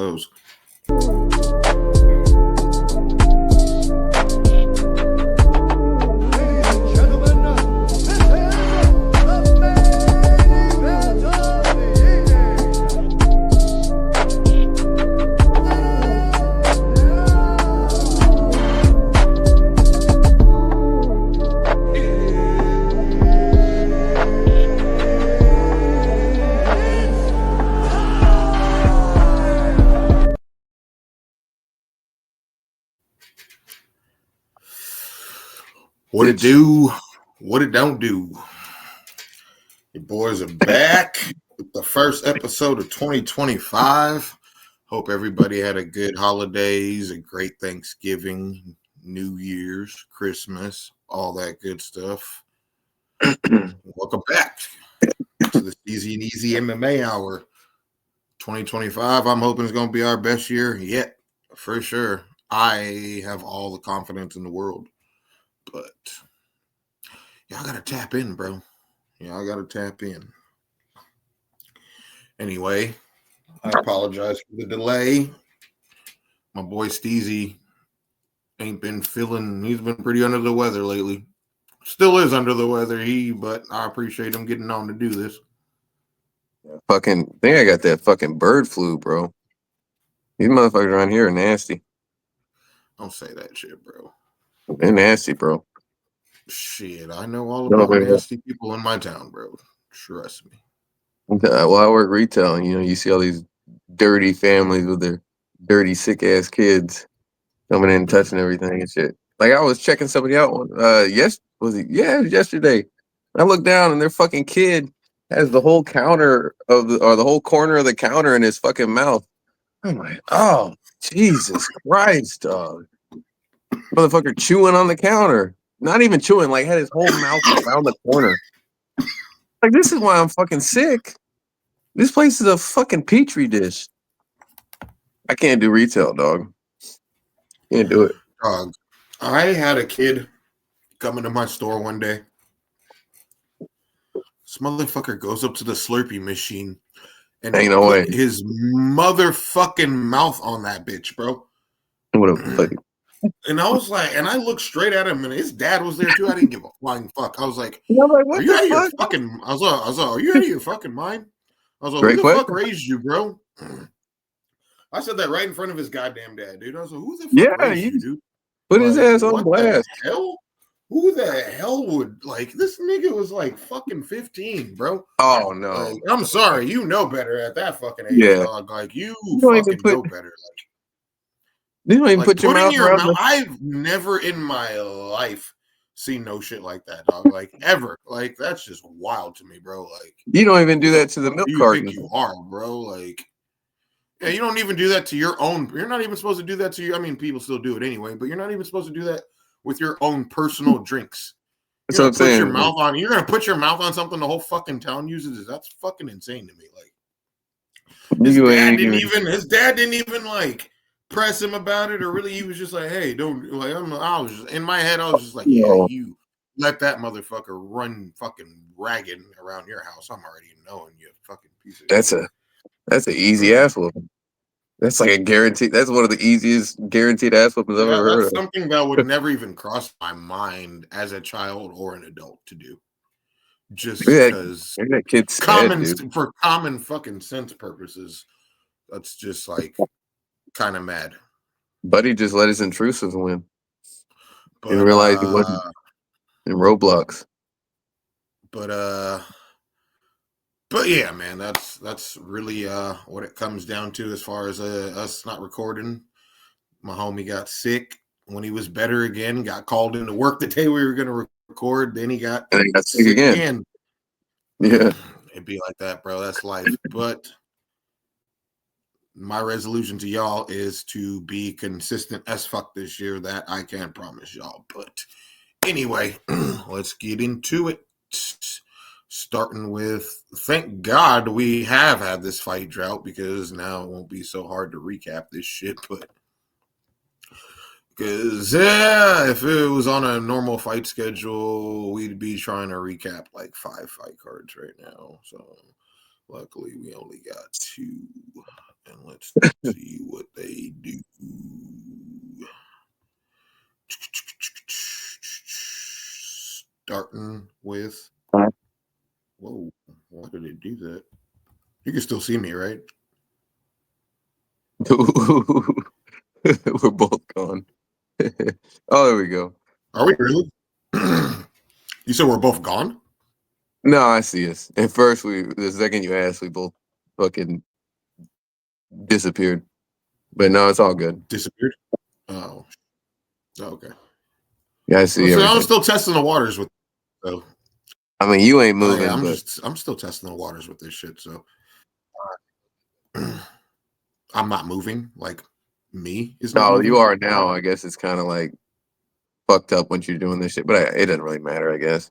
those. What it do, what it don't do. Your boys are back with the first episode of 2025. Hope everybody had a good holidays, a great Thanksgiving, New Year's, Christmas, all that good stuff. Welcome back to the Steezy and Eazy MMA Hour 2025. I'm hoping it's going to be our best year yet, for sure. I have all the confidence in the world. But y'all gotta tap in, bro. Y'all gotta tap in. Anyway, I apologize for the delay. My boy Steezy ain't been feeling, he's been pretty under the weather lately. Still is under the weather, but I appreciate him getting on to do this. Fucking think I got that fucking bird flu, bro. These motherfuckers around here are nasty. Don't say that shit, bro. They're nasty, bro. Shit, I know all about nasty people in my town, bro. Trust me. Well, I work retail, and you see all these dirty families with their dirty, sick ass kids coming in and touching everything and shit. Like I was checking somebody out on yesterday. I looked down and their fucking kid has the whole counter the whole corner of the counter in his fucking mouth. I'm like, oh Jesus Christ, dog. Motherfucker chewing on the counter. Not even chewing, like had his whole mouth around the corner. Like, this is why I'm fucking sick. This place is a fucking petri dish. I can't do retail, dog. Can't do it. Dog, I had a kid come into my store one day. This motherfucker goes up to the Slurpee machine and Ain't no way. His motherfucking mouth on that bitch, bro. What a fucking. And I was like, and I looked straight at him, and his dad was there too. I didn't give a flying fuck. I was like, what are you out of your fuck? fucking? I was like, are you out of your fucking mind? I was like, Great who the question. fuck raised you, bro? I said that right in front of his goddamn dad, dude. I was like, who the fuck raised you, dude? Put his ass on blast. The hell? Who the hell would, like, this nigga was like fucking 15, bro. Oh no. Like, I'm sorry, you know better at that fucking age, dog. Like, you fucking know better. Like, you don't even put your mouth around. I've never in my life seen no shit like that, dog. Like, ever. Like, that's just wild to me, bro. Like, you don't even do that to the milk carton. You are, bro. Like, yeah, you don't even do that to your own. You're not even supposed to do that to you. I mean, people still do it anyway, but you're not even supposed to do that with your own personal drinks. You're gonna put your mouth on. You're gonna put your mouth on something the whole fucking town uses. That's fucking insane to me. Like, his dad didn't even like press him about it, or really, he was just like, "Hey, don't." Like, I was just, in my head, I was just like, "Yeah, you let that motherfucker run fucking ragged around your house. I'm already knowing you fucking piece of shit." That's an easy ass whooping. That's like a guarantee. That's one of the easiest guaranteed ass whoopings I've ever heard of. That's something that would never even cross my mind as a child or an adult to do. Just because that kid's for common fucking sense purposes, that's just like kind of mad. Buddy just let his intrusive win. Didn't realize he wasn't in Roblox. But yeah, man, that's really what it comes down to as far as us not recording. My homie got sick. When he was better again, got called into work the day we were going to record. Then he got sick again. Yeah. It'd be like that, bro. That's life. But my resolution to y'all is to be consistent as fuck this year. That I can't promise y'all. But anyway, let's get into it. Starting with, thank God we have had this fight drought, because now it won't be so hard to recap this shit. But because if it was on a normal fight schedule, we'd be trying to recap like 5 fight cards right now. So luckily we only got 2. And let's see what they do. Starting with. Whoa, why did it do that? You can still see me, right? We're both gone. Oh, there we go. Are we really? You said we're both gone? No, I see us. At first, the second you asked, we both fucking disappeared. But no, it's all good. Disappeared? Oh, okay. Yeah, I see So I'm everything. still testing the waters with. So I mean, you ain't oh yeah, moving, but I'm still testing the waters with this shit. So I'm not moving. Like me is not no, you moving. are now. I guess it's kind of like fucked up when you're doing this shit, but it doesn't really matter, I guess.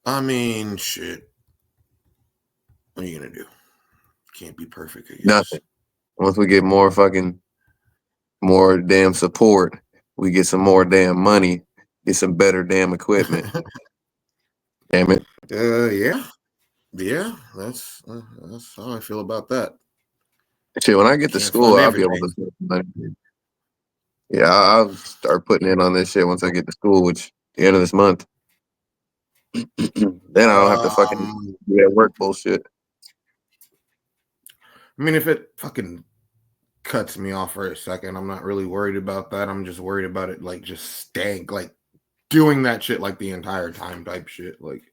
I mean, shit. What are you gonna do? Can't be perfect, I guess. Nothing. Once we get more damn support, we get some more damn money, get some better damn equipment. Damn it. Yeah. That's how I feel about that. Shit, when I get to Can't school, fund I'll be everything. able to. Yeah, I'll start putting in on this shit once I get to school, which the end of this month. Then I don't have to fucking do that work bullshit. I mean, if it fucking cuts me off for a second, I'm not really worried about that. I'm just worried about it, like just staying, like doing that shit like the entire time type shit. Like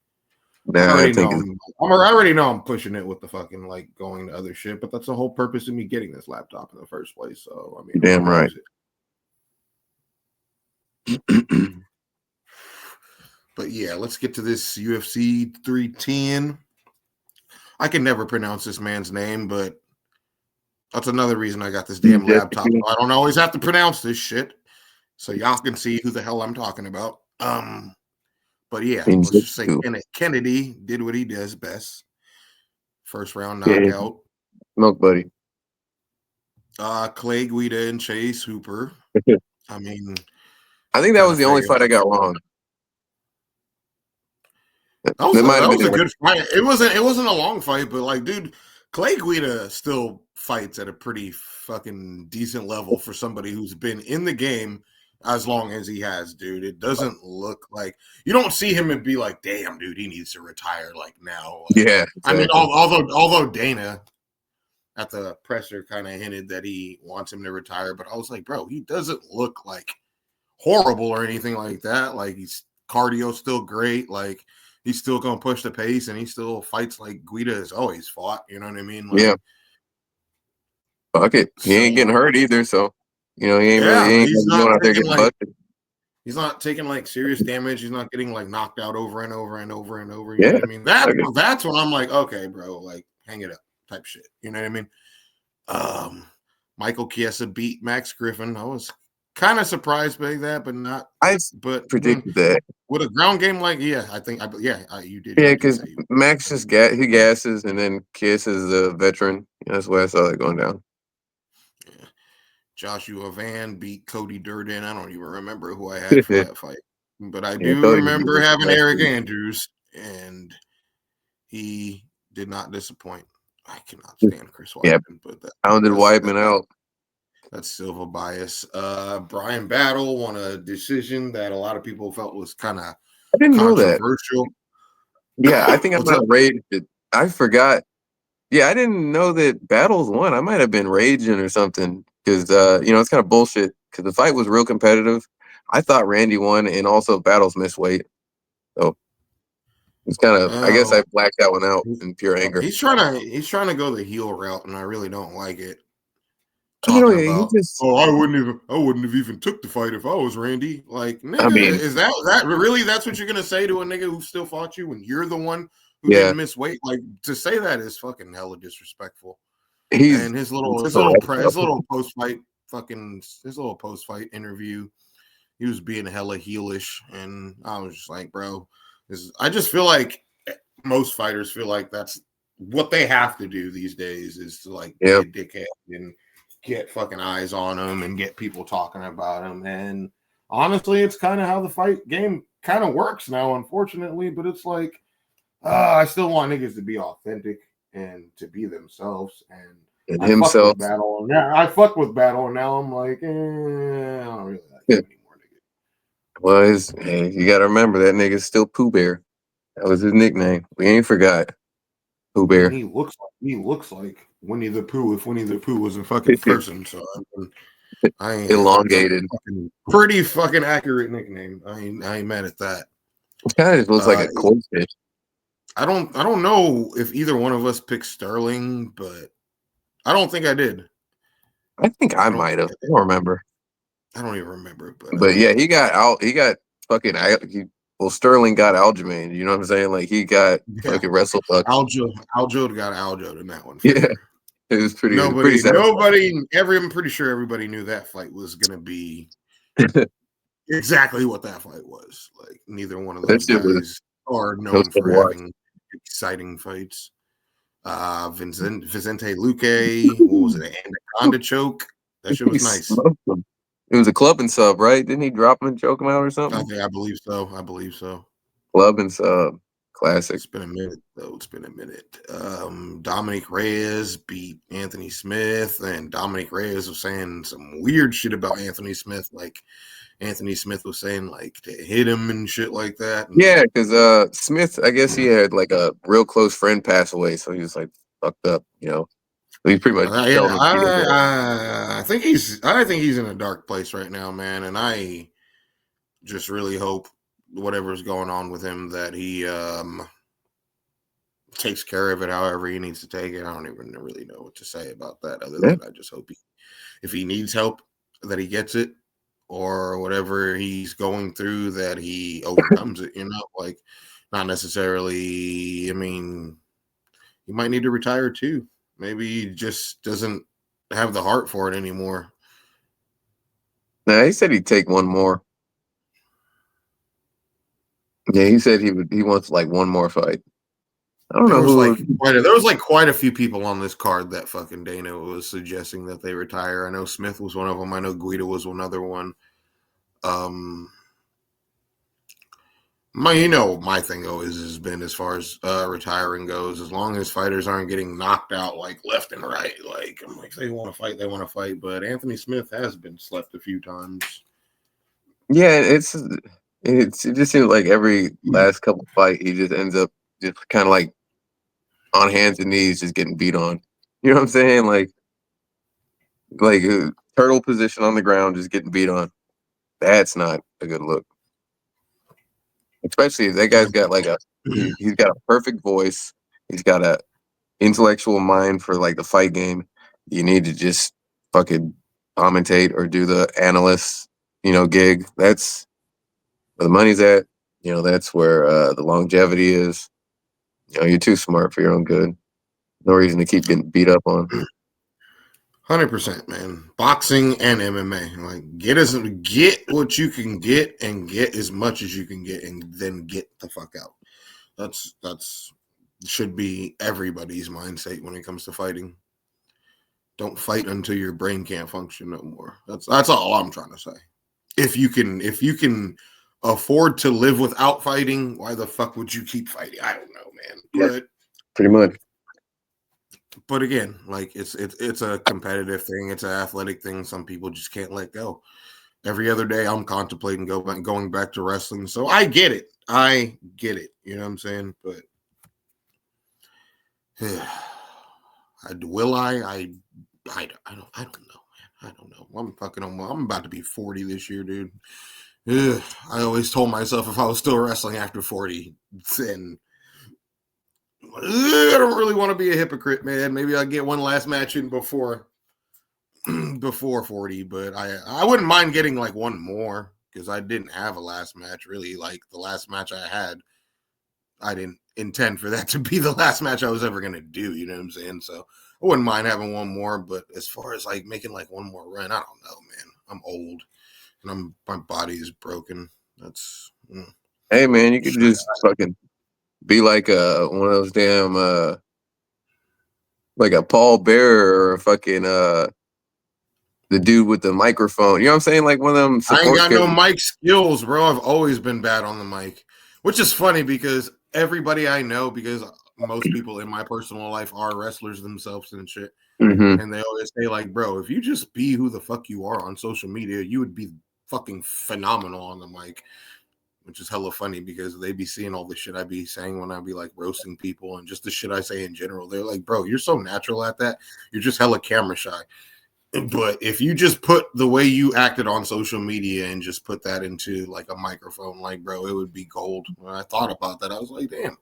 I Nah, I already think know I already know I'm pushing it with the fucking like going to other shit, but that's the whole purpose of me getting this laptop in the first place. So I mean, you're I'm damn gonna right. use it. But yeah, let's get to this UFC 310. I can never pronounce this man's name, but that's another reason I got this damn laptop. I don't always have to pronounce this shit, so y'all can see who the hell I'm talking about. But yeah, let's just say Kennedy did what he does best. First round knockout. Milk buddy. Clay Guida and Chase Hooper. I mean, I think that was the only fight I got wrong. That was a good fight. It wasn't a long fight, but like, dude, Clay Guida still fights at a pretty fucking decent level for somebody who's been in the game as long as he has, dude. It doesn't look like you don't see him and be like, damn, dude, he needs to retire like now. Like, yeah, exactly. I mean, although Dana at the presser kind of hinted that he wants him to retire, but I was like, bro, he doesn't look like horrible or anything like that. Like he's cardio still great. Like he's still gonna push the pace and he still fights like Guida has always fought. You know what I mean? Like, yeah. Fuck it. He ain't getting hurt either, so he ain't going out there getting busted. He's not taking like serious damage. He's not getting like knocked out over and over and over and over. You know what I mean? That's when I'm like, okay, bro, like hang it up type shit. You know what I mean? Michael Chiesa beat Max Griffin. I was kind of surprised by that, but not. But predicted that with a ground game like, you did. Yeah, because Max just he gasses, and then Kiss is the veteran. That's why I saw that going down. Yeah. Joshua Van beat Cody Durden. I don't even remember who I had for that fight, but I do remember having Eric Andrews, and he did not disappoint. I cannot stand Chris Weidman, but pounded Weidman out. That's Silva bias. Brian Battle won a decision that a lot of people felt was kind of controversial. Yeah, I think I might have raged it. I forgot. Yeah, I didn't know that Battles won. I might have been raging or something because it's kind of bullshit because the fight was real competitive. I thought Randy won, and also Battles missed weight. So it's kind of. I guess I blacked that one out in pure anger. He's trying to go the heel route, and I really don't like it. I wouldn't have even took the fight if I was Randy. Like, nigga, is that really that's what you're gonna say to a nigga who still fought you when you're the one who didn't miss weight? Like, to say that is fucking hella disrespectful. And his little post fight interview, he was being hella heelish, and I was just like, bro, I just feel like most fighters feel like that's what they have to do these days is to like be a dickhead and get fucking eyes on them and get people talking about them. And honestly, it's kind of how the fight game kind of works now, unfortunately. But it's like, I still want niggas to be authentic. and to be themselves. And And I fuck himself. with Battle. Now I fuck with Battle. And now I'm like, I don't really like him anymore, nigga. Well, hey, you got to remember that nigga's still Pooh Bear. That was his nickname. We ain't forgot Pooh I mean, Bear. he looks like Winnie the Pooh if Winnie the Pooh was a fucking person. So that's a Elongated. pretty fucking accurate nickname. I ain't mad at that. It kind of just looks like a koi fish. I don't know if either one of us picked Sterling, but I don't think I did. I think I might have. I don't remember. I don't even remember. But yeah, he got out. He got fucking. Well, Sterling got Aljamain. You know what I'm saying? Like he got fucking wrestle fucked. Aljo got Aljo in that one. Yeah, Sure. it was pretty sad. I'm pretty sure everybody knew that fight was gonna be exactly what that fight was. Like neither one of those guys are known for having exciting fights. Vicente Luque, what was it? Anaconda choke. That shit was nice. It was a club and sub, right? Didn't he drop him and choke him out or something? I believe so. Club and sub. Classic. It's been a minute, though. It's been a minute. Dominic Reyes beat Anthony Smith, and Dominic Reyes was saying some weird shit about Anthony Smith. Like, Anthony Smith was saying, like, to hit him and shit like that. And, yeah, because Smith, I guess he had, like, a real close friend pass away, so he was, like, fucked up, you know? He pretty much I think he's in a dark place right now, man, and I just really hope whatever's going on with him that he takes care of it however he needs to take it. I don't even really know what to say about that other than I just hope if he needs help that he gets it, or whatever he's going through that he overcomes it, you know, like not necessarily, I mean, he might need to retire too. Maybe he just doesn't have the heart for it anymore. Nah, he said he'd take one more. Yeah, he said he wants like one more fight. I don't know who. There was like quite a few people on this card that fucking Dana was suggesting that they retire. I know Smith was one of them. I know Guida was another one. My thing always has been as far as retiring goes, as long as fighters aren't getting knocked out like left and right. Like I'm like, they want to fight. But Anthony Smith has been slept a few times. Yeah, it just seems like every last couple fight he just ends up just kind of like on hands and knees, just getting beat on. You know what I'm saying? Like turtle position on the ground, just getting beat on. That's not a good look. Especially if that guy's got like he's got a perfect voice. He's got a intellectual mind for like the fight game. You need to just fucking commentate or do the analyst, gig. That's where the money's at. That's where the longevity is. You're too smart for your own good. No reason to keep getting beat up on. 100%, man. Boxing and MMA, like get what you can get and get as much as you can get, and then get the fuck out. That's should be everybody's mindset when it comes to fighting. Don't fight until your brain can't function no more. That's all I'm trying to say. If you can afford to live without fighting, why the fuck would you keep fighting? I don't know, man. Yeah, pretty much. But again, like it's a competitive thing. It's an athletic thing. Some people just can't let go. Every other day, I'm contemplating going back to wrestling. So I get it. You know what I'm saying? But will I? I don't know, man. I don't know. I'm about to be 40 this year, dude. I always told myself if I was still wrestling after 40, then I don't really want to be a hypocrite, man. Maybe I'll get one last match in before 40, but I wouldn't mind getting like one more because I didn't have a last match really. Like the last match I had, I didn't intend for that to be the last match I was ever gonna do. You know what I'm saying? So I wouldn't mind having one more. But as far as like making like one more run, I don't know, man. I'm old and my body is broken. That's hey, man, you could just fucking be like one of those damn like a Paul Bearer or fucking the dude with the microphone. You know what I'm saying? Like one of them support. I ain't got no mic skills, bro. I've always been bad on the mic, which is funny because everybody I know, because most people in my personal life are wrestlers themselves and shit. Mm-hmm. And they always say, like, bro, if you just be who the fuck you are on social media, you would be fucking phenomenal on the mic. Which is hella funny because they be seeing all the shit I be saying when I be like roasting people and just the shit I say in general. They're like, bro, you're so natural at that. You're just hella camera shy. But if you just put the way you acted on social media and just put that into like a microphone, like, bro, it would be gold. When I thought about that, I was like, damn,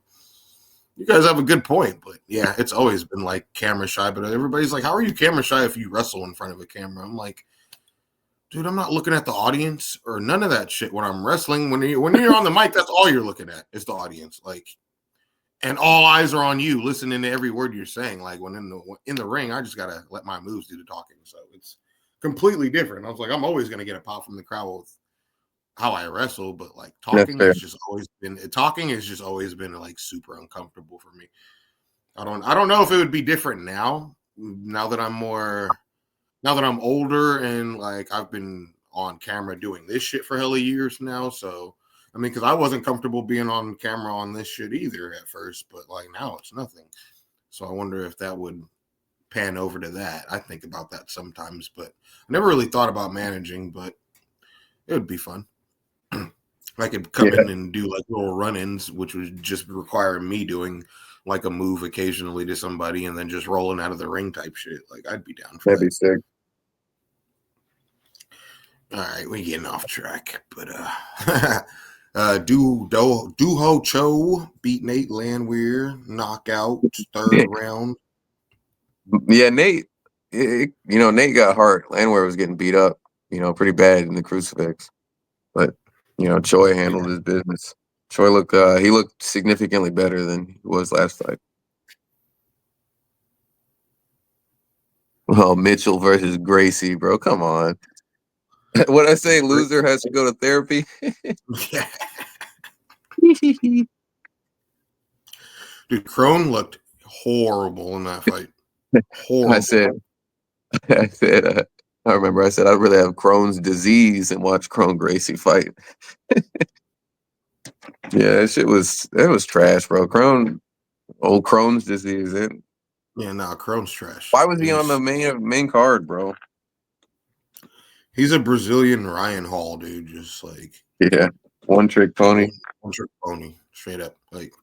you guys have a good point. But yeah, it's always been like camera shy. But everybody's like, how are you camera shy if you wrestle in front of a camera? I'm like, dude, I'm not looking at the audience or none of that shit when I'm wrestling. When you're on the mic, that's all you're looking at is the audience. Like, and all eyes are on you, listening to every word you're saying. Like when in the ring, I just gotta let my moves do the talking. So it's completely different. I was like, I'm always gonna get a pop from the crowd with how I wrestle, but like That's talking fair. has just always been like super uncomfortable for me. I don't know if it would be different now that I'm older and like I've been on camera doing this shit for hella years now. So I mean, because I wasn't comfortable being on camera on this shit either at first, but like now it's nothing. So I wonder if that would pan over to that. I think about that sometimes, but I never really thought about managing, but it would be fun. I could come Yeah, in and do like little run-ins, which would just require me doing like a move occasionally to somebody and then just rolling out of the ring type shit. Like I'd be down for that'd that. be sick. All right, we're getting off track, but Duho Cho beat Nate Landwehr, knockout, third Yeah, round. yeah, Nate. Nate got hurt. Landwehr was getting beat up, pretty bad in the crucifix. But Choi handled his business. Choi looked significantly better than he was last fight. Well, Mitchell versus Gracie, bro. Come on. What I say, loser has to go to therapy. Yeah, dude, Crone looked horrible in that fight. I Horrible. said, I said, I remember I said I'd rather have Crohn's disease and watch Crone Gracie fight. Yeah, that was trash, bro. Old Crohn's disease. Yeah, nah, Crone's trash. Why was he on the main card, bro? He's a Brazilian Ryan Hall, dude. Just like Yeah, one trick pony. one trick pony, straight up. Like,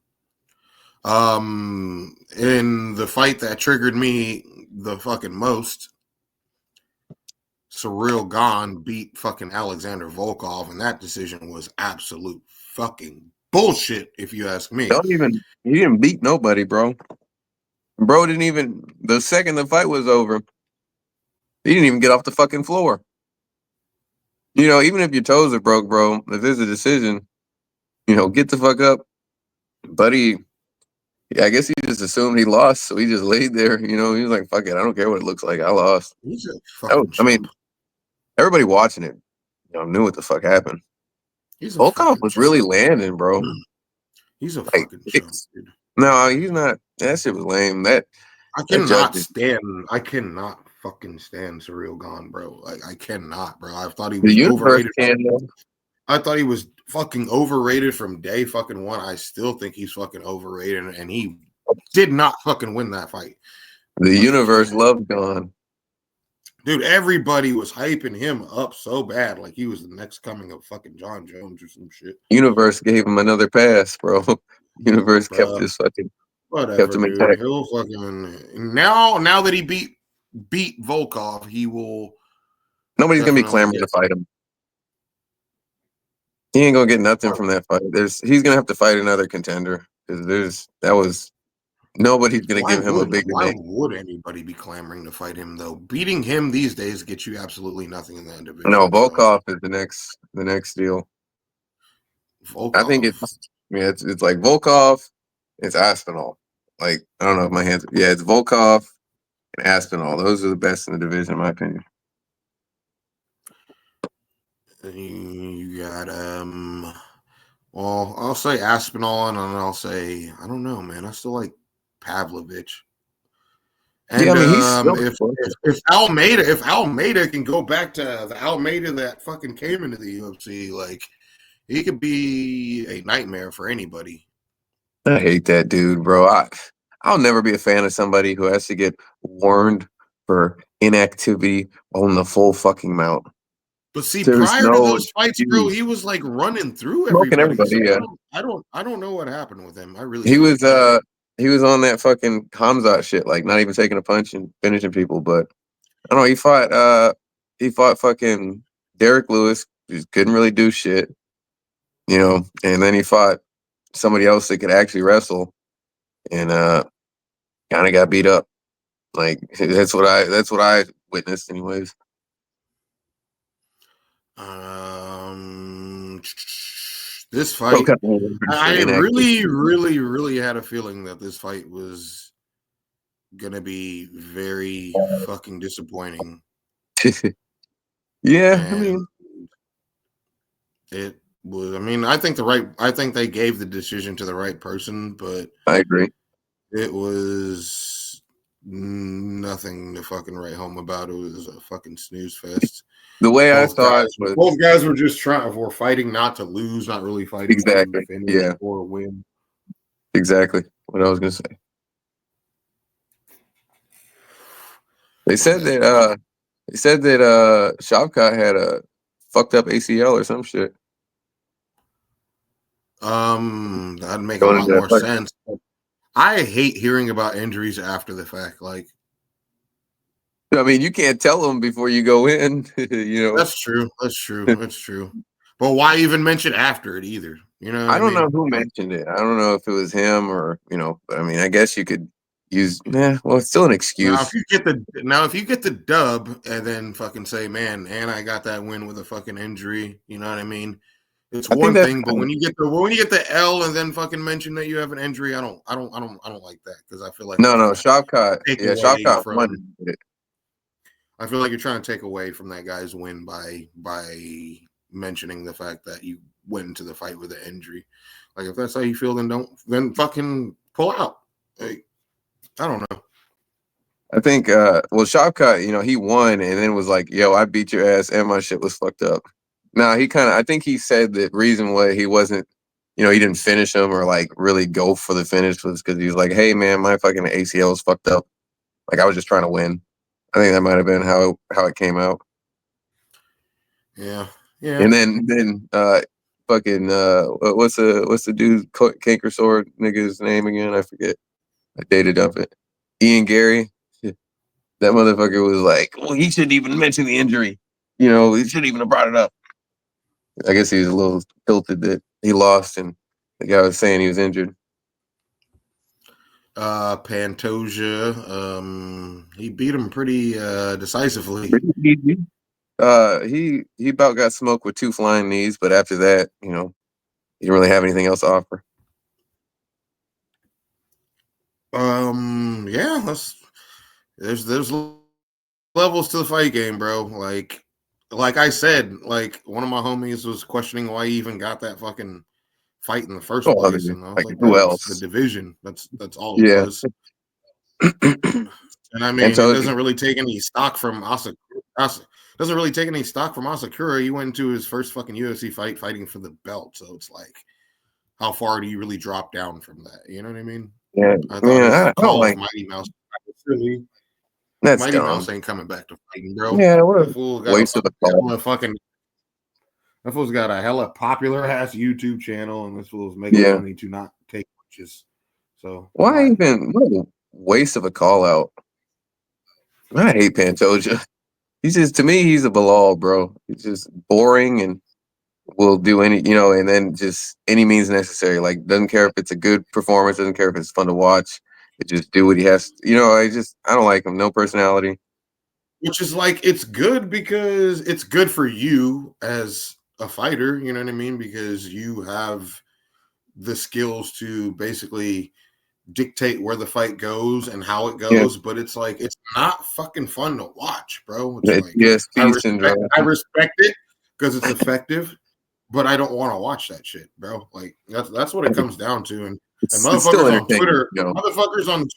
in the fight that triggered me the fucking most, Surreal Gone beat fucking Alexander Volkov, and that decision was absolute fucking bullshit, if you ask me. He didn't beat nobody, bro. Bro didn't even the second the fight was over, he didn't even get off the fucking floor. Even if your toes are broke, bro, if there's a decision, get the fuck up. Buddy, yeah, I guess he just assumed he lost, so he just laid there, he was like, fuck it, I don't care what it looks like. I lost. He's a fucking I chump. mean, everybody watching it, knew what the fuck happened. He's a Volkov fucking was chump. really landing, bro. He's a Like, fucking chump, dude. no, he's not. That shit was lame. That judge is I cannot fucking stand Surreal Gone, bro. Like, I cannot, bro. I thought he the was universe overrated. can. I thought he was fucking overrated from day fucking one. I still think he's fucking overrated, and he did not fucking win that fight. The universe loves Gone. Dude, everybody was hyping him up so bad, like he was the next coming of fucking John Jones or some shit. Universe gave him another pass, bro. Universe kept Bruh, his fucking kept whatever, him dude. intact. He'll fucking now that he beat Volkov, he will Nobody's gonna be definitely clamoring get. to fight him. He ain't gonna get nothing from that fight. He's gonna have to fight another contender because nobody's gonna give him a bigger Why name. would anybody be clamoring to fight him though? Beating him these days gets you absolutely nothing in that No, division. So Volkov is the next deal. I think Volkov. it's like Volkov, it's Aspinall. Like I don't know if my hands. Yeah, it's Volkov and Aspinall. Those are the best in the division, in my opinion. You got well, I'll say Aspinall and then I'll say I don't know, man. I still like Pavlovich. Yeah, I And mean he's still if Almeida can go back to the Almeida that fucking came into the UFC, like he could be a nightmare for anybody. I hate that dude, bro. I'll never be a fan of somebody who has to get warned for inactivity on the full fucking mount. But see, There's prior to no those fights, bro, excuse. he was like running through Smoking everybody. everybody, So yeah. I don't know what happened with him. I really He don't. was he was on that fucking Hamzat shit, like not even taking a punch and finishing people. But I don't know, he fought fucking Derek Lewis, who couldn't really do shit, and then he fought somebody else that could actually wrestle and kinda got beat up. Like that's what I witnessed anyways. This Broke fight, up for I inactive. really, really, really had a feeling that this fight was gonna be very fucking disappointing, Yeah, I and mean, it was. I mean, I think they gave the decision to the right person, but I agree. it was nothing to fucking write home about. It was a fucking snooze fest. The way I saw it was Both guys were just were fighting not to lose, not really fighting to exactly. finish Yeah, or win. exactly what I was gonna say. They My said bad. that Shavkat had a fucked up ACL or some shit That'd make a going lot into that more fight. sense. I hate hearing about injuries after the fact. Like I mean, you can't tell them before you go in. that's true. That's true. That's true. But why even mention after it either? You know what I I don't know mean? who Like mentioned it. I don't know if it was him or but I mean, I guess you could use. Nah, well, it's still an excuse. if you get the dub and then fucking say, man, and I got that win with a fucking injury, you know what I mean? It's I think one that's thing, but when you get the L and then fucking mention that you have an injury, I don't like that because I feel like you're no, trying to Shavkat. take Yeah, away Shavkat won. from. I feel like you're trying to take away from that guy's win by mentioning the fact that you went into the fight with an injury. Like if that's how you feel, then fucking pull out. Like I don't know. I think well Shavkat, he won and then was like, yo, I beat your ass and my shit was fucked up. Now I think he said the reason why he wasn't, he didn't finish him or like really go for the finish was because he was like, hey man, my fucking ACL is fucked up. Like I was just trying to win. I think that might have been how it came out. Yeah, yeah. And then fucking what's the dude canker sword nigga's name again? I forget. I dated up it. Ian Gary. That motherfucker was like, well, he shouldn't even mention the injury. He shouldn't even have brought it up. I guess he was a little tilted that he lost and the guy was saying he was injured. Pantoja, he beat him pretty decisively. Pretty easy. He about got smoked with 2 flying knees, but after that, he didn't really have anything else to offer. Yeah, there's levels to the fight game, bro. Like I said, like one of my homies was questioning why he even got that fucking fight in the first Oh, I place, mean, and I was like like, who bro, it's the else? division. That's all it Yeah. was. And I And mean, it so doesn't really take any stock from doesn't really take any stock from Asakura. He went into his first fucking UFC fight fighting for the belt, so it's like, how far do you really drop down from that? You know what I mean? yeah, I thought man, his I don't call of like Mighty Mouse silly. that's Mighty Mouse dumb. ain't coming back to fighting, bro. Yeah, what That a fool got a waste of the call. that fool's got a hella popular ass YouTube channel, and this fool's making Yeah. money to not take punches. So Why why? even what a waste of a call out. I hate Pantoja. He's just to me, he's a Bilal, bro. He's just boring and will do and then just any means necessary. Like doesn't care if it's a good performance, doesn't care if it's fun to watch. It just do what he has. I don't like him. No personality. Which is like it's good because it's good for you as a fighter. You know what I mean? Because you have the skills to basically dictate where the fight goes and how it Yeah, goes, but it's like it's not fucking fun to watch, bro. It's like GSP syndrome. I respect it because it's effective, but I don't want to watch that shit, bro. Like that's what it comes down to. And It's still motherfuckers on entertaining.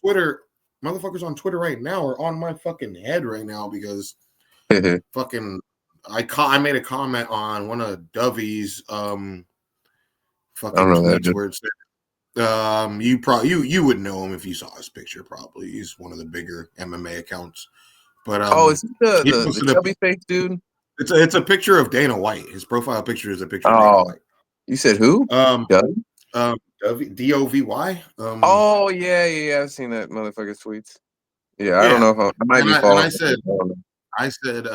Twitter, motherfuckers on Twitter right now are on my fucking head right now because fucking I made a comment on one of Dovey's I don't fucking know tweets that. where it said You would know him if you saw his picture. Probably he's one of the bigger MMA accounts. But Oh, is he he the posted chubby face dude? it's a picture of Dana White. His profile picture is a picture of Dana Oh, White. you said who? Um, Yeah. Dovy. Oh yeah. I've seen that motherfucker's tweets. Yeah, I don't Yeah, know if I might be and following. I said,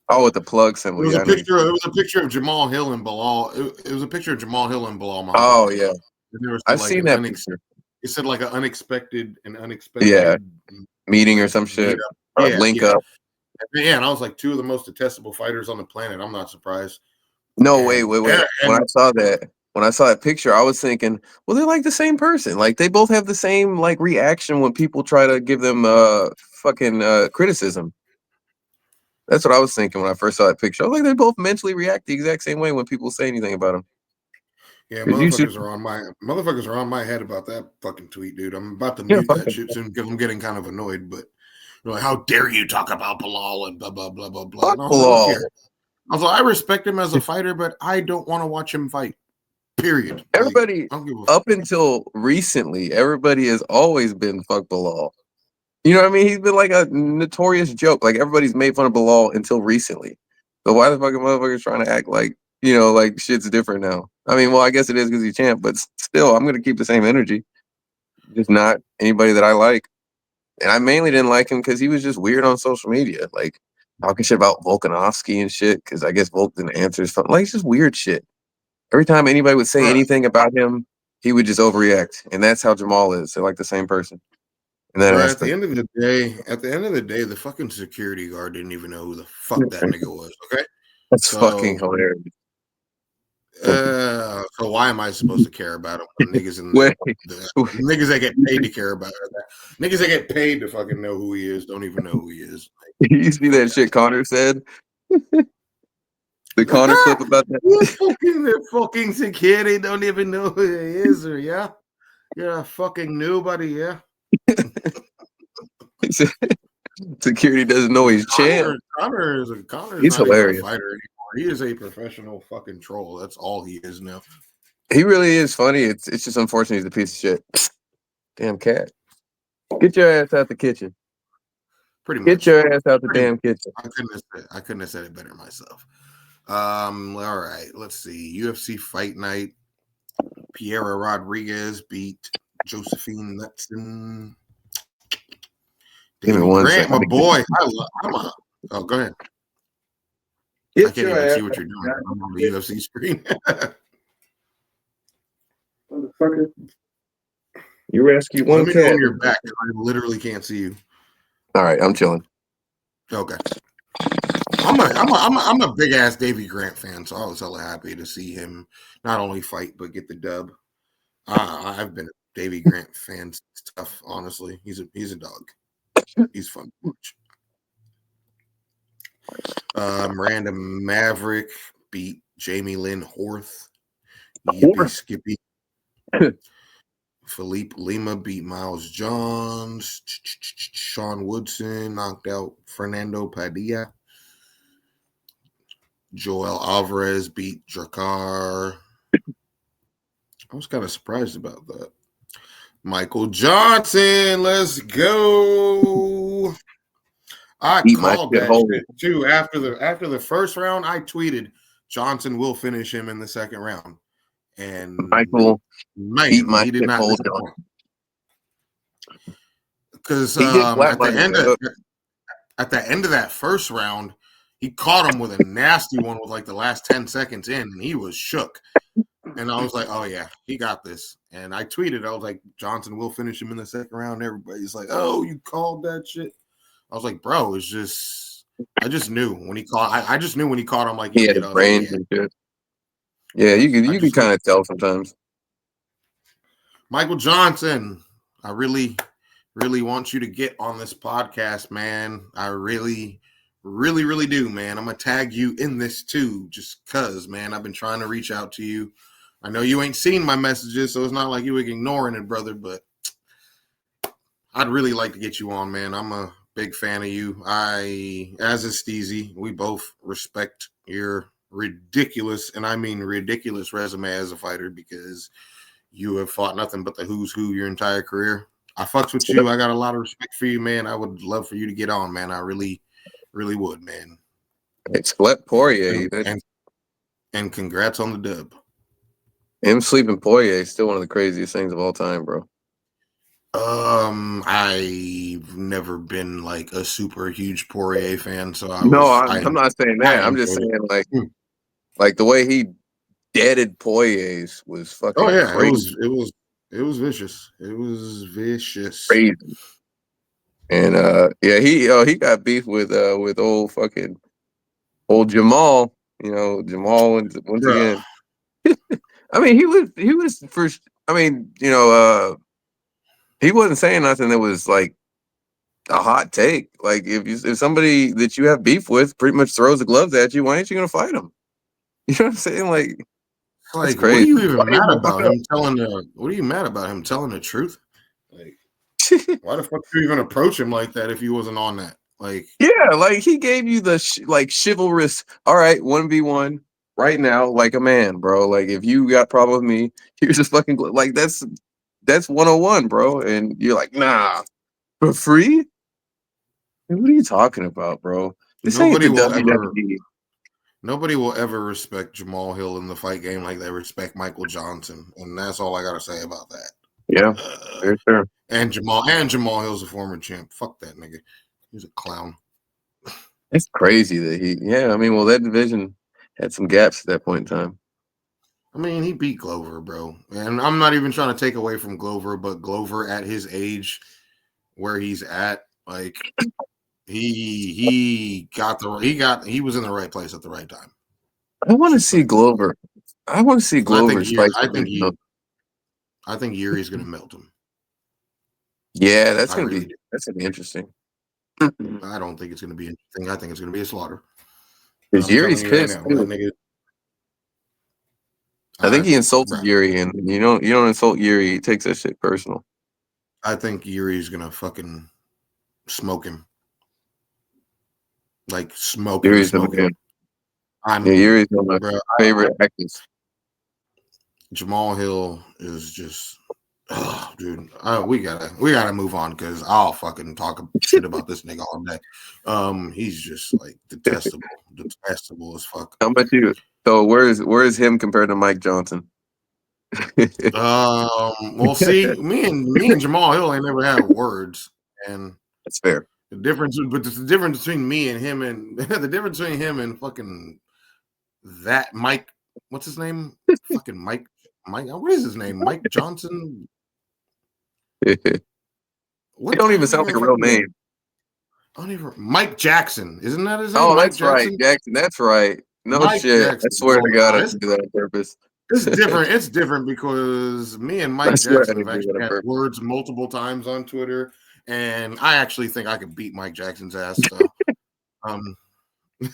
Oh, with the plug symbol. it was Yeah, a I know. picture. It was a picture of Jamal Hill and Bilal. It was a picture of Jamal Hill and Bilal Oh Muhammad. yeah, And there was I've like seen an that picture. It said like an unexpected Yeah, meeting or like some meetup. shit or Yeah, link yeah, up. yeah. And I was like, two of the most detestable fighters on the planet. I'm not surprised. No, wait. And When I saw that picture, I was thinking, well, they're like the same person. Like they both have the same like reaction when people try to give them fucking criticism. That's what I was thinking when I first saw that picture. I was like, they both mentally react the exact same way when people say anything about them. yeah, Because you should, motherfuckers are on my head about that fucking tweet, dude. I'm about to yeah, mute fuck that them. shit soon because I'm getting kind of annoyed. But they're like, how dare you talk about Bilal and blah blah blah blah blah. Fuck And I was like, look Bilal. here. I was like, I respect him as a fighter, but I don't want to watch him fight. Period. Like, Everybody, I don't give a up until recently, everybody has always been fuck Bilal. You know what I mean? He's been like a notorious joke. Like everybody's made fun of Bilal until recently. So why the fucking motherfuckers trying to act like, like shit's different now? I mean, well, I guess it is because he's champ, but still, I'm gonna keep the same energy. Just not anybody that I like. And I mainly didn't like him because he was just weird on social media, like talking shit about Volkanovski and shit. Because I guess Volk didn't answer his phone. Like it's just weird shit. Every time anybody would say right. anything about him, he would just overreact, and that's how Jamal is. They're like the same person in that Bro, aspect. at the end of the day, the fucking security guard didn't even know who the fuck that nigga was. Okay, That's fucking so hilarious. so why am I supposed to care about him? When niggas in Wait, the niggas that get paid to care about it, niggas that get paid to fucking know who he is don't even know who he is. you see Fuck that shit Connor said? The Connor clip that. about that? The fucking security don't even know who he is, or yeah, you're a fucking nobody, yeah. He said security doesn't know he's champ. Connor is He's not even a hilarious. fighter anymore. He is a professional fucking troll. That's all he is now. He really is funny. It's just unfortunate he's a piece of shit. Damn cat. Get your ass out the kitchen. Pretty Get much. your ass out the Pretty much. damn kitchen. I couldn't have said it better myself. All right. Let's see. UFC Fight Night. Piera Rodriguez beat Josephine Nutson. Give me Davy one Grant, my second. boy. Oh, go ahead. I Get can't your even ass see what you're doing. I'm on the UFC screen. motherfucker. You rescue Let one me know cat. when you're back. I literally can't see you. All right, I'm chilling. Okay. I'm a big ass Davy Grant fan, so I was hella happy to see him not only fight but get the dub. I've been a Davy Grant fan since tough. Honestly, he's a dog. He's fun to watch. Miranda Maverick beat Jamie Lynn Horth. Yippee Skippy. Philippe Lima beat Miles Johns. Sean Woodson knocked out Fernando Padilla. Joel Alvarez beat Drakkar. I was kind of surprised about that. Michael Johnson, let's go. I Eat my called shit that whole. shit too. After the first round, I tweeted Johnson will finish him in the second round. And Michael, eat man, my he did shit not whole. disappoint. Because He did at the flatline him, bro. end of that first round, he caught him with a nasty one with like the last 10 seconds in, and he was shook. And I was like, oh, yeah, he got this. And I tweeted, I was like, Johnson will finish him in the second round. Everybody's like, oh, you called that shit. I was like, bro, it's just, I just knew when he caught, I just knew when he caught him like He he had did. his I was like, range yeah, and shit. Yeah, I you can just knew. kind of tell sometimes. Michael Johnson, I really, really want you to get on this podcast, man. I really, really, really do, man. I'm going to tag you in this too, just because, man, I've been trying to reach out to you. I know you ain't seen my messages, so it's not like you ignoring it, brother, but I'd really like to get you on, man. I'm a big fan of you. As a Steezy, we both respect your ridiculous, and I mean ridiculous resume as a fighter because you have fought nothing but the who's who your entire career. I fucks with you. I got a lot of respect for you, man. I would love for you to get on, man. I really, really would, man. Except Poirier. And congrats on the dub. Him sleeping Poirier is still one of the craziest things of all time, bro. I've never been like a super huge Poirier fan, so I'm not saying that. I'm just saying like the way he deaded Poirier's was Oh fucking yeah, crazy. it was vicious. It was vicious. Crazy. And he got beef with old Jamal. You know, Jamal once Bruh. again. I mean, he was first. I mean, he wasn't saying nothing that was like a hot take. Like if somebody that you have beef with pretty much throws the gloves at you, why ain't you gonna fight him? You know what I'm saying? Like that's Like, what are crazy. you even mad about him telling the? What are you mad about him telling the truth? Like, why the fuck do you even approach him like that if he wasn't on that? Like, Yeah, like he gave you the chivalrous. All right, 1v1 right now, like a man, bro. Like if you got problem with me, here's a fucking like that's 101, bro. And you're like, nah, for free? What are you talking about, bro? This ain't nobody the will ever. WWE. Nobody will ever respect Jamal Hill in the fight game like they respect Michael Johnson, and that's all I gotta say about that. Yeah, very fair. And Jamal Hill's a former champ. Fuck that nigga. He's a clown. It's crazy that I mean, well, that division had some gaps at that point in time. I mean, he beat Glover, bro. And I'm not even trying to take away from Glover, but Glover at his age, where he's at, like he was in the right place at the right time. I want to see Glover. I want to see Glover's fight. I think Yuri's gonna melt him. Yeah, that's gonna be interesting. I don't think it's gonna be interesting. I think it's gonna be a slaughter. Because Yuri's pissed. I think he insulted Yuri, and you don't insult Yuri. He takes that shit personal. I think Yuri's gonna fucking smoke him. Like smoke him. Yuri's Yuri's one of my favorite actors. Jamal Hill is just, oh, dude. We gotta move on because I'll fucking talk shit about this nigga all day. He's just like detestable as fuck. How about you? So where is him compared to Mike Johnson? Well, see, me and Jamal Hill ain't never had words, and that's fair. The difference between me and him, and the difference between him and fucking that Mike, what's his name? Fucking Mike. What is his name? Mike Johnson. It don't even sound like a real name. Mike Jackson, isn't that his name? Oh, Mike that's Jackson? Right, Jackson. That's right. No Mike shit. Jackson. I swear to God, I didn't do that on purpose. It's different. It's different because me and Mike Jackson have actually had words multiple times on Twitter, and I actually think I could beat Mike Jackson's ass. So,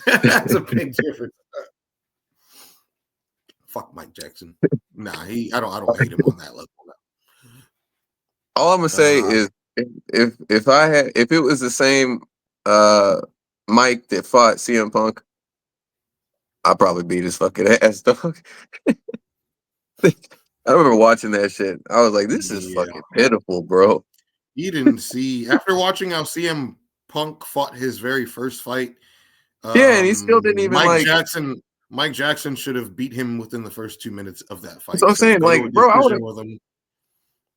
that's a big difference. Fuck Mike Jackson. Nah, I don't hate him on that level. No. All I'm gonna say is if it was the same Mike that fought CM Punk, I'd probably beat his fucking ass, dog. I remember watching that shit. I was like, this is fucking pitiful, bro. You didn't see after watching how CM Punk fought his very first fight. Yeah, and he still didn't even Mike Jackson should have beat him within the first 2 minutes of that fight. So I'm saying, like, bro, I would.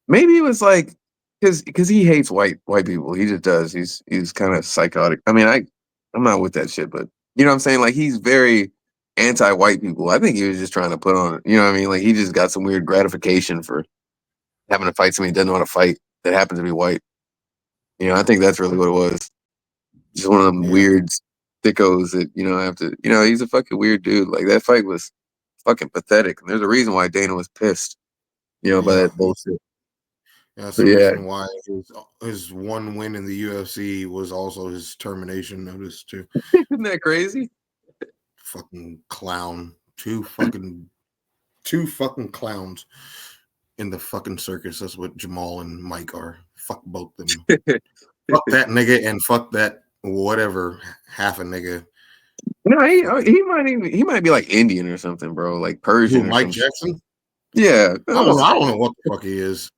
Maybe it was like because he hates white people. He just does. He's kind of psychotic. I mean, I'm not with that shit, but you know what I'm saying? Like he's very anti-white people. I think he was just trying to put on, you know what I mean? Like he just got some weird gratification for having to fight somebody he doesn't know how to fight that happens to be white. You know, I think that's really what it was. Just one of them weird thickos that, have to, he's a fucking weird dude. Like that fight was fucking pathetic. And there's a reason why Dana was pissed, by that bullshit. That's the reason why his one win in the UFC was also his termination notice too. Isn't that crazy? Fucking clown. Two fucking clowns in the fucking circus. That's what Jamal and Mike are. Fuck both them. Fuck that nigga and fuck that whatever half a nigga. No, he might be like Indian or something, bro. Like Persian. Who, Mike Jackson? Yeah, I don't know what the fuck he is.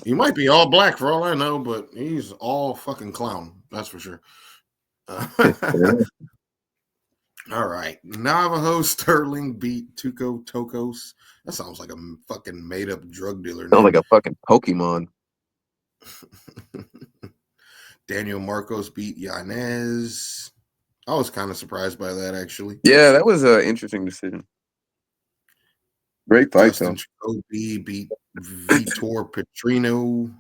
He might be all black for all I know, but he's all fucking clown. That's for sure. All right. Navajo Sterling beat Tuco Tokos. That sounds like a fucking made up drug dealer sounds like name. a fucking Pokemon. Daniel Marcos beat Yanez. I was kind of surprised by that, actually. Yeah, that was an interesting decision. Great fight, Justin Jacoby beat Vitor Petrino.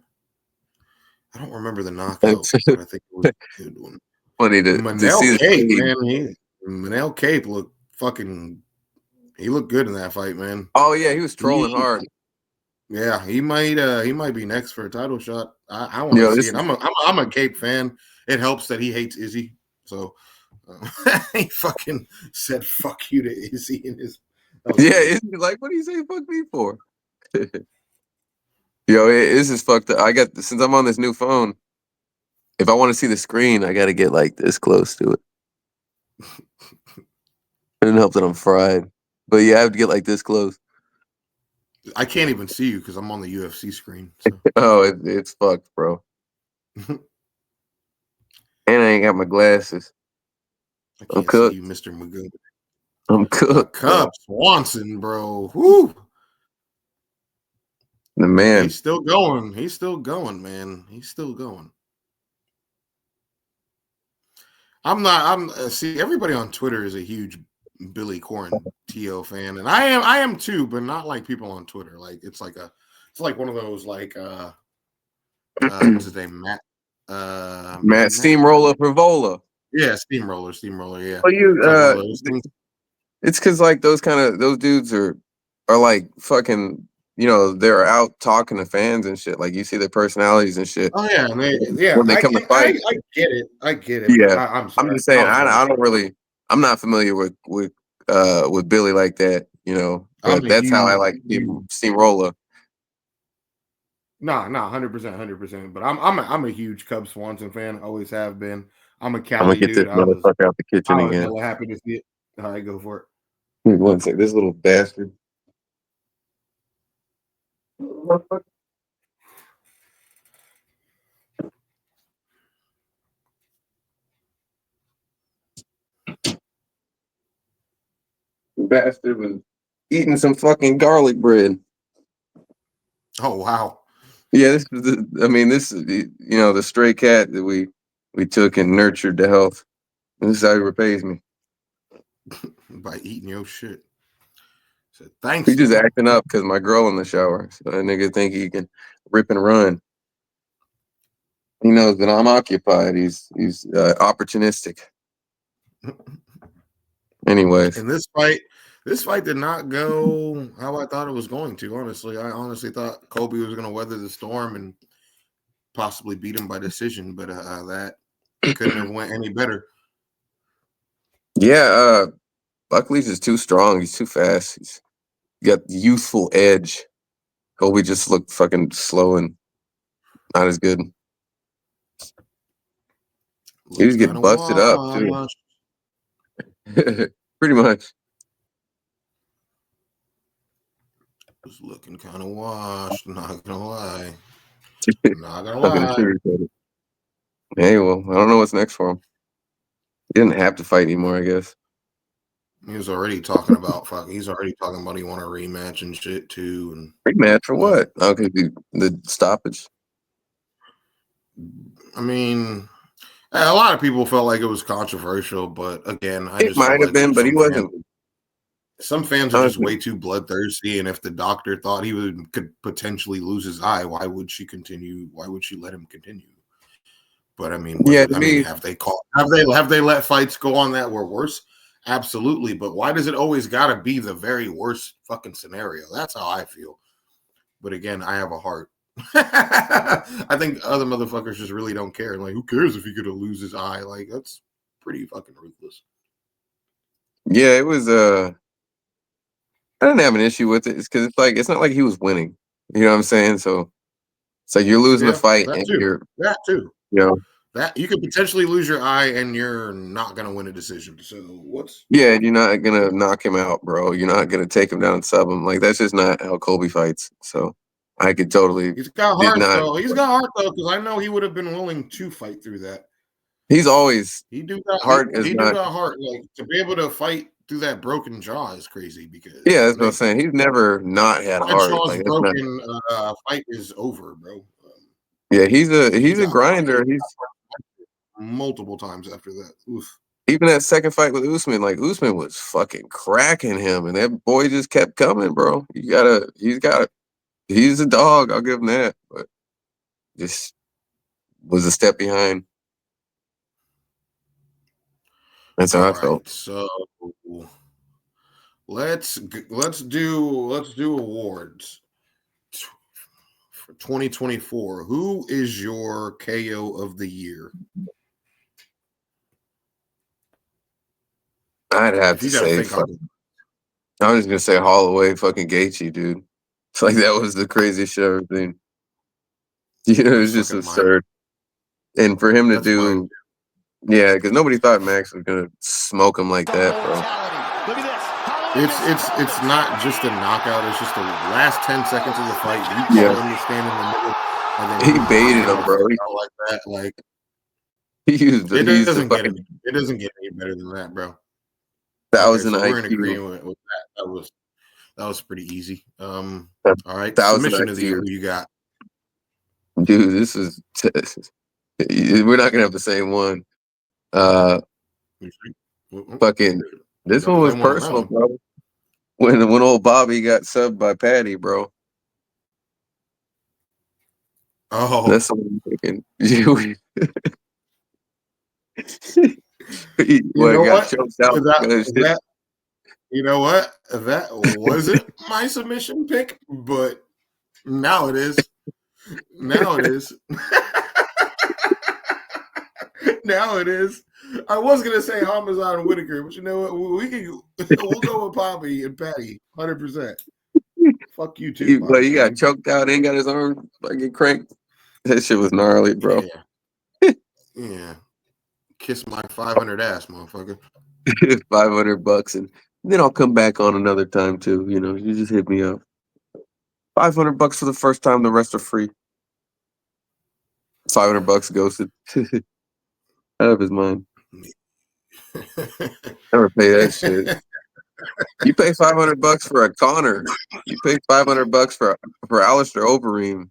I don't remember the knockout, but I think it was a good one. Funny to Manel see Cape, the man. Manel Cape looked fucking. He looked good in that fight, man. Oh yeah, he was trolling hard. Yeah, he might be next for a title shot. I want to see it. I'm a Cape fan. It helps that he hates Izzy, so he fucking said "fuck you" to Izzy in his. Yeah, Izzy's like, what do you say "fuck me" for? Yo, this is fucked up. Since I'm on this new phone, if I want to see the screen, I got to get like this close to it. It doesn't help that I'm fried, but yeah, I have to get like this close. I can't even see you because I'm on the UFC screen. So. Oh, it's fucked, bro. And I ain't got my glasses. I can't see you, Mr. Magoo. I'm cooked. Cub Swanson, bro. Whoo. The man. He's still going. He's still going, man. He's still going. See, everybody on Twitter is a huge Billy Quarantillo fan, and I am too, but not like people on Twitter. Like it's like one of those like what's his name? Matt Steamroller Frivola. Yeah, Steamroller, yeah. Well, it's because like those dudes are like fucking, you know, they're out talking to fans and shit. Like you see their personalities and shit. Oh yeah, when they come to fight. I get it. Yeah, I'm sorry. I'm just saying I don't really. I'm not familiar with Billy like that, you know. But that's how I like Steamroller. Nah, 100%. But I'm a huge Cub Swanson fan. Always have been. I'm a Cali dude. This motherfucker out the kitchen I was again. hella happy to see it. All right, go for it. Wait one second. This little bastard. Bastard was eating some fucking garlic bread. Oh wow. Yeah, this is the stray cat that we took and nurtured to health. This is how he repays me. By eating your shit. Said, thanks. He just acting up because my girl in the shower. So that nigga think he can rip and run. He knows that I'm occupied. He's opportunistic. Anyways. And this fight did not go how I thought it was going to, honestly. I honestly thought Kobe was going to weather the storm and possibly beat him by decision, but that couldn't have went any better. Yeah, Buckley's is too strong. He's too fast. He's got youthful edge. Kobe just looked fucking slow and not as good. He was getting busted up too. Pretty much. Was looking kind of washed, not gonna lie. Hey, well, I don't know what's next for him. He didn't have to fight anymore, I guess. He was already talking about He's already talking about he want a rematch and shit too. And rematch for what? Okay, the stoppage. I mean, a lot of people felt like it was controversial, but again, It might have been, but he wasn't. Some fans are just way too bloodthirsty, and if the doctor thought he could potentially lose his eye, why would she continue? Why would she let him continue? But I mean, have they let fights go on that were worse? Absolutely, but why does it always got to be the very worst fucking scenario? That's how I feel. But again, I have a heart. I think other motherfuckers just really don't care. Like, who cares if he could lose his eye? Like, that's pretty fucking ruthless. Yeah, it was. I didn't have an issue with it. It's because it's not like he was winning. You know what I'm saying? So it's like you're losing the fight, and you're that too. You know, That you could potentially lose your eye, and you're not gonna win a decision. So what's Yeah, you're not gonna knock him out, bro. You're not gonna take him down and sub him. Like that's just not how Colby fights. So I could totally he's got did heart not. though. He's got heart though, because I know he would have been willing to fight through that. He's always He do got heart is he do not. got heart. Like to be able to fight through that broken jaw is crazy Yeah, because that's what I'm nigga, saying. He's never not had my heart. jaw's Like it's not. broken. Fight is over, bro. Yeah, He he's a got grinder. He's multiple times after that. Oof. even that second fight with Usman. Like Usman was fucking cracking him, and that boy just kept coming, bro. He's a dog. I'll give him that. But just was a step behind. That's how All I felt. right, so let's do awards for 2024. Who is your KO of the year? I'd have If to you got to say, think, I'll go. I was gonna say Holloway, fucking Gaethje, dude. It's like that was the craziest shit I've ever seen. You know, it was That's just fucking mine. absurd. And for him to That's mine. do, yeah, because nobody thought Max was gonna smoke him like that, bro. Look at this. It's not just a knockout. It's just the last 10 seconds of the fight. You Yeah, call him to stand in the middle, and then he you knock baited him him, the bro. fuck out like that. Like He used the it fucking doesn't get any better than that, bro. Okay, 1,000 so we're in IQ, agreement with that. That was pretty easy. All right, 1,000 submission of the year. IQ, Who you got? dude. This is we're not gonna have the same one. Uh, fucking We this got one the was same one on that personal, one. bro. When old Bobby got subbed by Patty, bro. Oh, That's the one I'm thinking. He you know got what? choked out. That you know what? That wasn't my submission pick, but now it is. Now it is. Now it is. I was gonna say Hamazan and Whitaker, but you know what? We'll go with Bobby and Patty, 100%. Fuck you too, But Bobby he got Green. choked out. Ain't got his arm fucking cranked. That shit was gnarly, bro. Yeah, yeah. Kiss my 500 ass, motherfucker. $500, and then I'll come back on another time too. You know, you just hit me up. $500 for the first time. The rest are free. $500 ghosted out of his mind. Never pay that shit. You pay $500 for a Connor. You pay $500 for Alistair Overeem.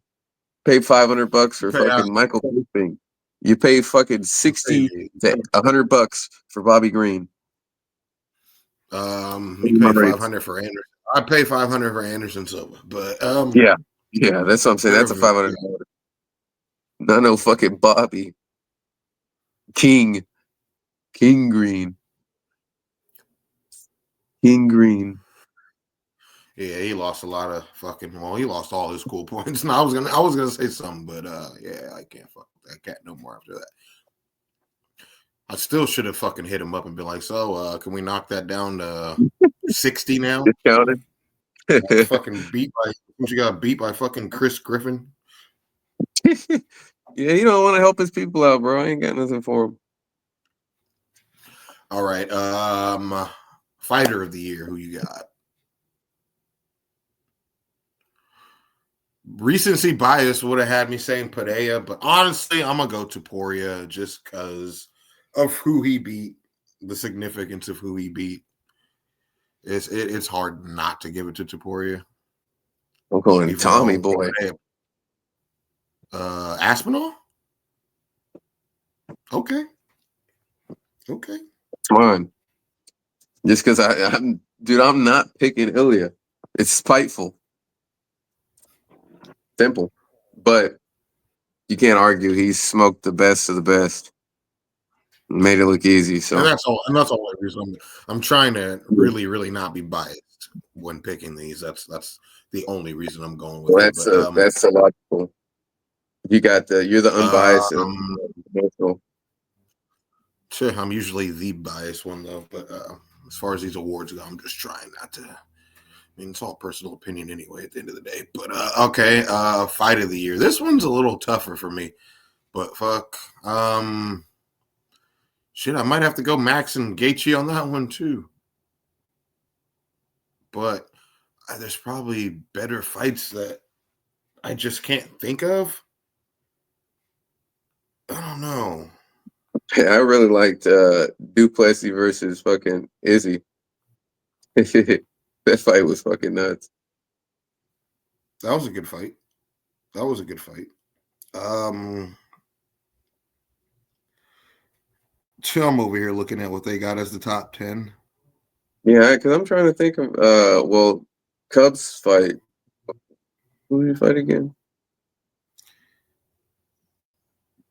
Pay $500 for Pay out fucking Michael Bisping. You pay fucking 60 crazy. to $100 for Bobby Green. You pay 500 for Anderson. I pay 500 for Anderson Silva, but Yeah, yeah, that's what I'm saying. That's a $500. Not no fucking Bobby King Green. King Green. Yeah, he lost a lot of fucking. Well, he lost all his cool points. And I was gonna say something, but yeah, I can't fuck with that cat no more after that. I still should have fucking hit him up and been like, so can we knock that down to 60 now? Discounted. Fucking beat by you got beat by fucking Chris Griffin. Yeah, he don't want to help his people out, bro. I ain't got nothing for him. All right, fighter of the year. Who you got? Recency bias would have had me saying Padilla, but honestly, I'm gonna go to Poria just because of who he beat, the significance of who he beat. It's hard not to give it to Taporia. I'm going Even Tommy though boy. Aspinall? Okay. Come on. Just because I'm not picking Ilya. It's spiteful. Simple. But you can't argue he smoked the best of the best. Made it look easy. So And that's all. And that's all the reason I'm trying to really, really not be biased when picking these. That's the only reason I'm going with it. But that's so logical. You're the unbiased and um, emotional. I'm usually the biased one though. But as far as these awards go, I'm just trying not to. I mean, it's all personal opinion anyway at the end of the day. But okay, fight of the year. This one's a little tougher for me. But fuck. Shit, I might have to go Max and Gaethje on that one too. But there's probably better fights that I just can't think of. I don't know. I really liked Duplessis versus fucking Izzy. That fight was fucking nuts. That was a good fight. So I'm over here looking at what they got as the top 10. Yeah, because I'm trying to think of well, Cubs fight. Who did he fight again?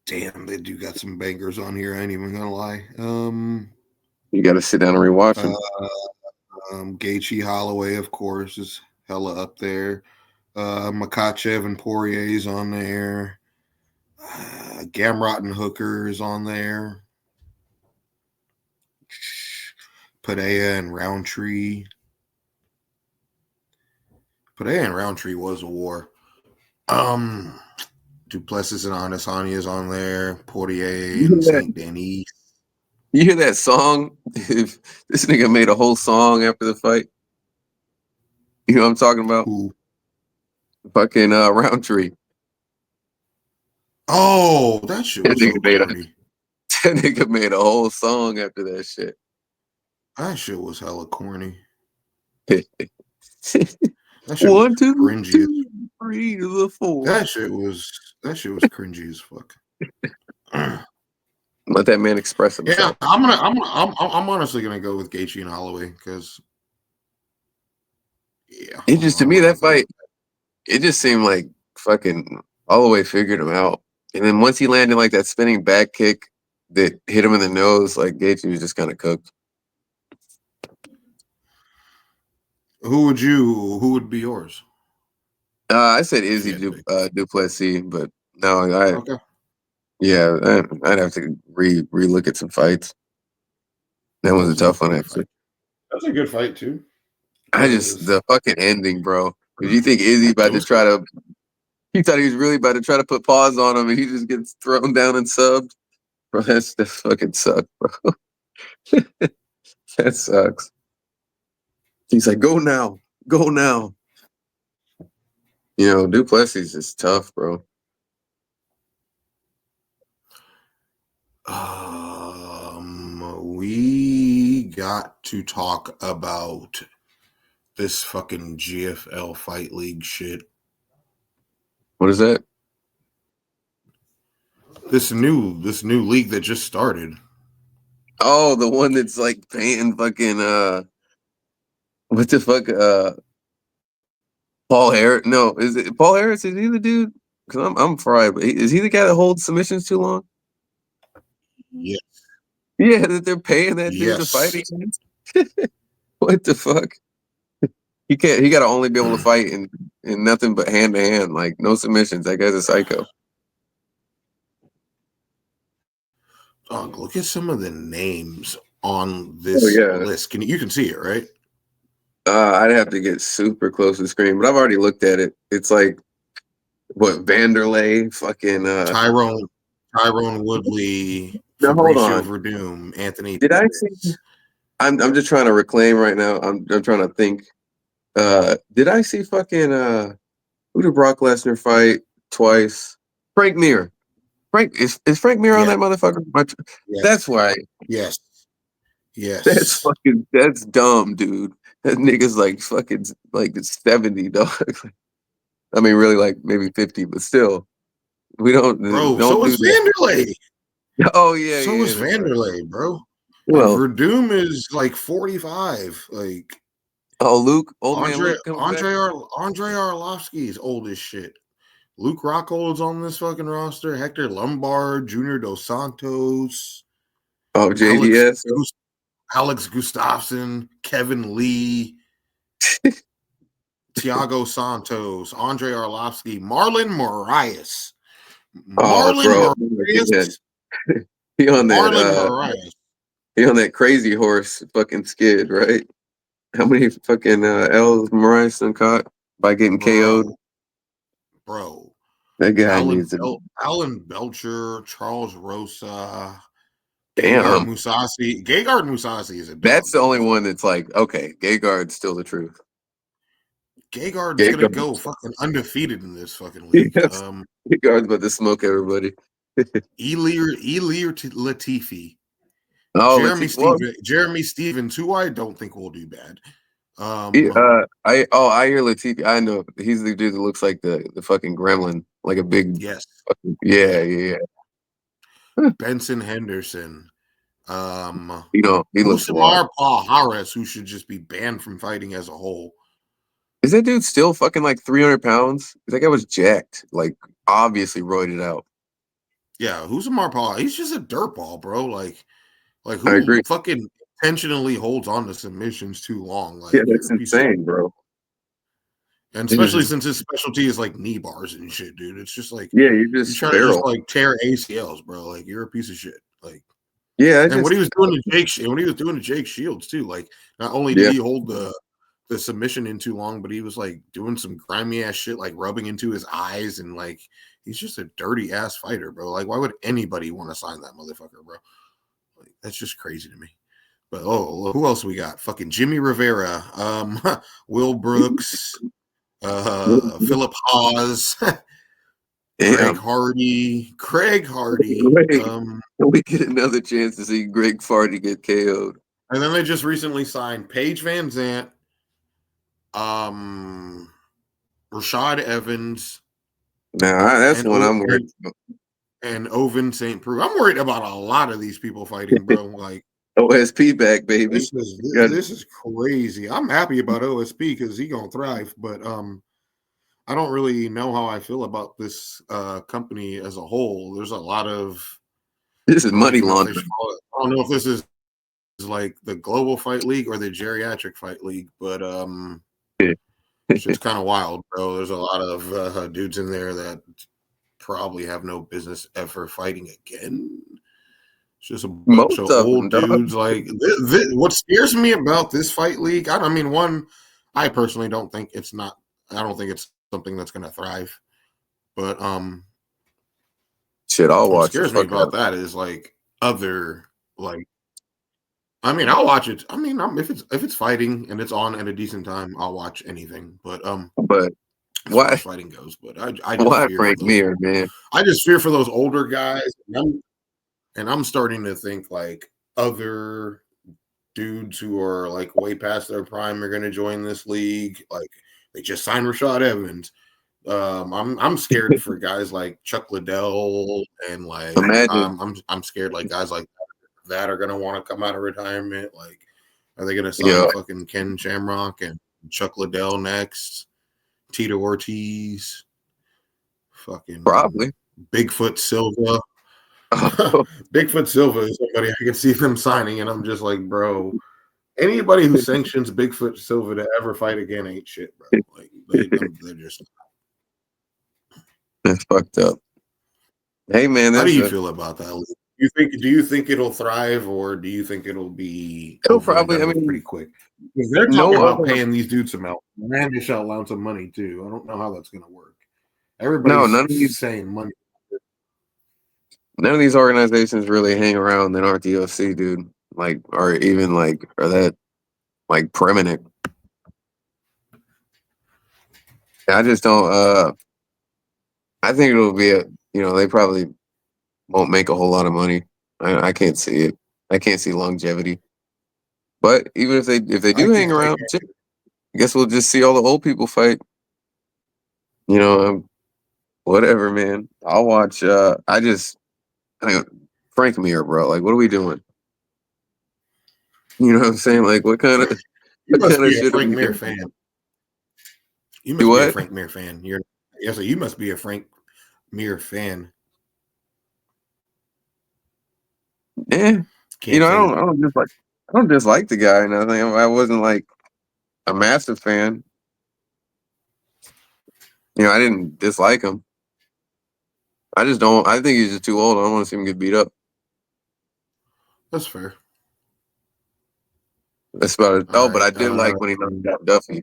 Damn, they do got some bangers on here. I ain't even gonna lie. You got to sit down and rewatch them. Gaethje Holloway, of course, is hella up there. Makachev and Poirier's on there. Gamrot and Hooker is on there. Padilla and Roundtree. Padilla and Roundtree was a war. Duplessis and Adesanya is on there. Poirier and St. Denis. You hear that song? This nigga made a whole song after the fight. You know what I'm talking about? Who? Fucking Roundtree. Oh, that shit was so corny. That nigga made a whole song after that shit. That shit was hella corny. That shit 1, 2, cringy 2, 3 to the 4. That shit was cringy as fuck. Let that man express himself. Yeah, I'm honestly gonna go with Gaethje and Holloway because it just to me that fight, it just seemed like fucking Holloway figured him out, and then once he landed like that spinning back kick that hit him in the nose, like Gaethje was just kind of cooked. Who would be yours? I said Izzy Duplessis, but no, okay. Yeah, I'd have to re-look at some fights. That was a tough one, actually. That's a good fight too. The fucking ending, bro. Did you think Izzy about to try to? He thought he was really about to try to put pause on him, and he just gets thrown down and subbed. Bro, that fucking sucks, bro. That sucks. He's like, go now. You know, Duplessis is tough, bro. We got to talk about this fucking GFL Fight League shit. What is that? This new league that just started. Oh, the one that's like paying fucking what the fuck Paul Harris? No, is it Paul Harris? Is he the dude? Because I'm fried. But is he the guy that holds submissions too long? Yes. Yeah, that they're paying that dude to fight against. What the fuck? He can't. He got to only be able to fight in nothing but hand to hand, like no submissions. That guy's a psycho. Dog, look at some of the names on this list. You can see it, right? I'd have to get super close to the screen, but I've already looked at it. It's like what Vanderlei, fucking Tyrone Woodley, now, Fabricio Verdum, Anthony. Did I see? I'm just trying to reclaim right now. I'm trying to think. Did I see fucking who did Brock Lesnar fight twice? Frank Mir. Is Frank Mir on that motherfucker? Yes. That's why. Yes. That's dumb, dude. That nigga's like fucking like 70, dog. I mean, really, like maybe 50, but still, we don't. Bro, don't so is Vanderlei. Oh yeah, so is Vanderlei, bro. Well, Verdum is like 45. Like, Luke, Andre Arlovsky is old as shit. Luke Rockhold's on this fucking roster. Hector Lombard, Junior Dos Santos. Oh, JDS. Alex Gustafsson, Kevin Lee, Thiago Santos, Andre Arlovsky, Marlon Moraes. Moraes. He on that. He on that crazy horse fucking skid, right? How many fucking L's Moraes caught by getting KO'd? Bro, That guy needs to. Alan Belcher, Charles Rosa, Gegard Damn. Mousasi. Gegard Mousasi is a dog. That's the only one that's like, okay, Gegard's still the truth. Gegard's gonna go fucking undefeated in this fucking league. Yes. Gegard's about to smoke everybody. Elir Latifi. Jeremy Stevens, who I don't think will do bad. I hear Latifi. I know he's the dude that looks like the fucking gremlin, like a big. Yes. Yeah. Benson Henderson. He looks Usamar Paul Harris, who should just be banned from fighting as a whole. Is that dude still fucking like 300 pounds? That guy was jacked, like obviously roided out. Yeah, Usamar Paul. He's just a dirtball, bro. Like I agree. who fucking intentionally holds on to submissions too long? Like, yeah, that's insane, bro. And especially since his specialty is like knee bars and shit, dude. It's just like you're trying to just like tear ACLs, bro. Like you're a piece of shit. Like what he was doing to Jake Shields too. Like not only did he hold the submission in too long, but he was like doing some grimy ass shit, like rubbing into his eyes, and like he's just a dirty ass fighter, bro. Like why would anybody want to sign that motherfucker, bro? Like that's just crazy to me. But who else we got? Fucking Jimmy Rivera, Will Brooks. Philip Hawes, Craig Hardy. We get another chance to see Greg Hardy get KO'd. And then they just recently signed Paige Van Zant, Rashad Evans. Nah, that's one I'm worried about. And Oven St. Preux. I'm worried about a lot of these people fighting, bro. Like OSP back, baby. This is crazy. I'm happy about OSP because he gonna thrive, but I don't really know how I feel about this company as a whole. There's a lot of this is money laundering. I don't know if this is like the Global Fight League or the Geriatric Fight League, but it's just kind of wild, bro. There's a lot of dudes in there that probably have no business ever fighting again. It's just a bunch of old dudes. Like what scares me about this fight league, I personally don't think it's something that's going to thrive. But shit, I'll watch. What scares me about that is like other like. I mean, I'll watch it. I mean, if it's fighting and it's on at a decent time, I'll watch anything. But as far as fighting goes, but I just fear Frank Mir, man. I just fear for those older guys. And I'm starting to think like other dudes who are like way past their prime are going to join this league. Like they just signed Rashad Evans. I'm scared for guys like Chuck Liddell and like I'm scared like guys like that are going to want to come out of retirement. Like, are they going to sign fucking Ken Shamrock and Chuck Liddell next? Tito Ortiz, fucking probably Bigfoot Silva. Bigfoot Silva is somebody I can see them signing, and I'm just like, bro, anybody who sanctions Bigfoot Silva to ever fight again ain't shit, bro. Like they're just that's fucked up. Hey man, how do you feel about that? Do you think it'll thrive, or do you think it'll probably pretty quick? Because they're talking about paying these dudes some outlandish amounts of money too. I don't know how that's gonna work. Everybody's saying money. None of these organizations really hang around that aren't the UFC, dude. Like, or even like, are that like permanent? I just don't. I think it'll be they probably won't make a whole lot of money. I can't see it. I can't see longevity. But even if they do hang around, I guess we'll just see all the old people fight. Whatever, man. I'll watch. Frank Mir, bro. Like, what are we doing? You know what I'm saying? Like, what kind of shit? Frank Mir fan. You must be a Frank Mir fan. So you must be a Frank Mir fan. Yeah. I don't dislike the guy or nothing. I wasn't like a massive fan. I didn't dislike him. I just don't. I think he's just too old. I don't want to see him get beat up. That's fair. That's about it. But I did like when he knocked out Duffy.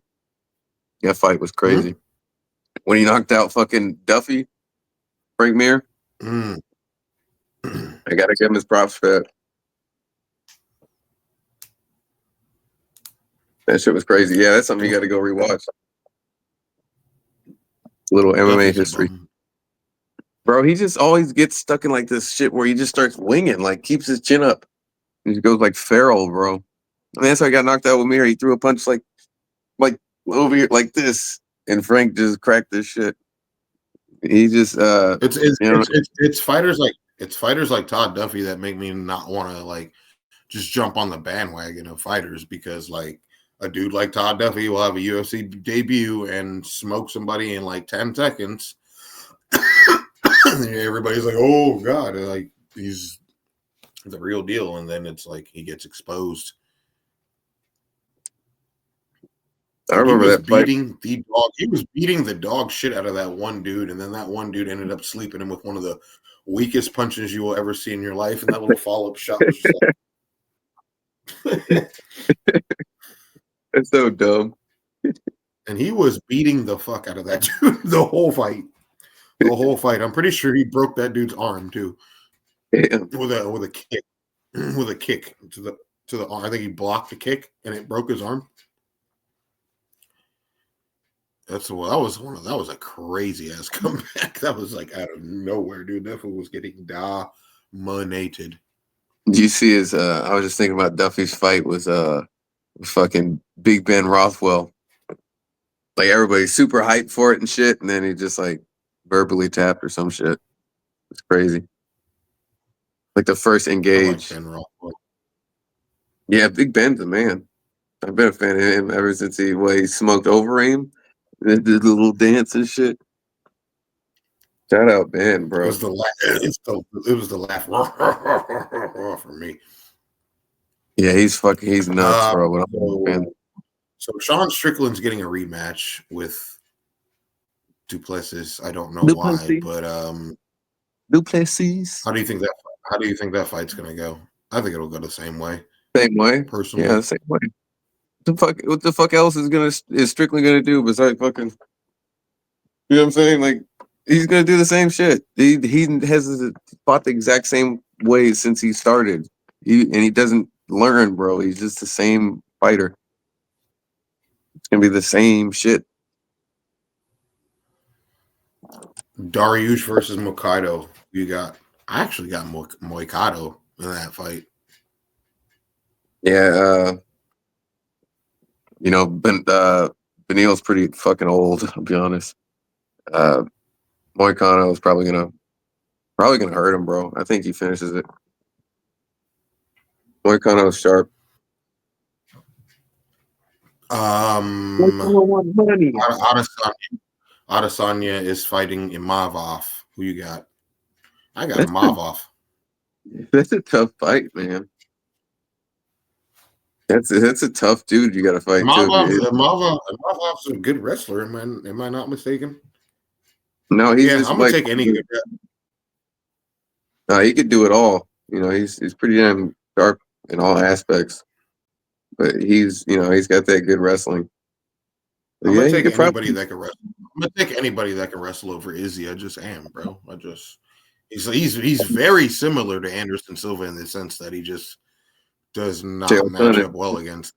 That fight was crazy. When he knocked out fucking Duffy, Frank Mir. Mm. I gotta give him his props for that. That shit was crazy. Yeah, that's something you got to go rewatch. Little MMA Duffy's a history. bum. Bro, he just always gets stuck in like this shit where he just starts winging, like keeps his chin up. He goes like feral, bro. I mean, that's how he got knocked out with Mir. He threw a punch like over here like this, and Frank just cracked this shit. He just It's fighters like Todd Duffy that make me not want to like just jump on the bandwagon of fighters, because like a dude like Todd Duffy will have a UFC debut and smoke somebody in like 10 seconds. And everybody's like, oh God, like he's the real deal. And then it's like he gets exposed. I remember that fight. The dog. He was beating the dog shit out of that one dude, and then that one dude ended up sleeping him with one of the weakest punches you will ever see in your life. And that little follow-up shot was just like That's so dumb. and he was beating the fuck out of that dude the whole fight. The whole fight. I'm pretty sure he broke that dude's arm too. Damn. With a kick. With a kick to the arm. I think he blocked the kick and it broke his arm. That was a crazy ass comeback. That was like out of nowhere, dude. That fool was getting dominated. Do you see his I was just thinking about Duffy's fight was fucking Big Ben Rothwell. Like everybody's super hyped for it and shit, and then he just like verbally tapped or some shit. It's crazy. Like the first engage. I like Ben Rothwell. Yeah, Big Ben's a man. I've been a fan of him ever since he smoked over him. And did the little dance and shit. Shout out Ben, bro. It was the laugh for me. Yeah, he's nuts, bro. So Sean Strickland's getting a rematch with Duplessis. I don't know why, but Duplessis. How do you think that fight's gonna go? I think it'll go the same way. Same way, personally. Yeah, the same way. What the fuck else is Strickland gonna do besides fucking? You know what I'm saying? Like he's gonna do the same shit. He has fought the exact same way since he started. He doesn't learn, bro. He's just the same fighter. It's gonna be the same shit. Dariush versus Moicano. I actually got Moicano in that fight. Yeah, Benil's pretty fucking old, I'll be honest. Moicano is probably gonna hurt him, bro. I think he finishes it. Moicano is sharp. Adesanya is fighting Imavov. Who you got? I got Imavov. That's a tough fight, man. That's a tough dude you got to fight too. Imavov's a good wrestler. Am I not mistaken? No, he's just I'm gonna take any good. No, he could do it all. You know, he's pretty damn sharp in all aspects. But he's got that good wrestling. I'm gonna take anybody that can wrestle. I'm gonna take anybody that can wrestle over Izzy. I just am, bro. He's very similar to Anderson Silva in the sense that he just does not match up well against.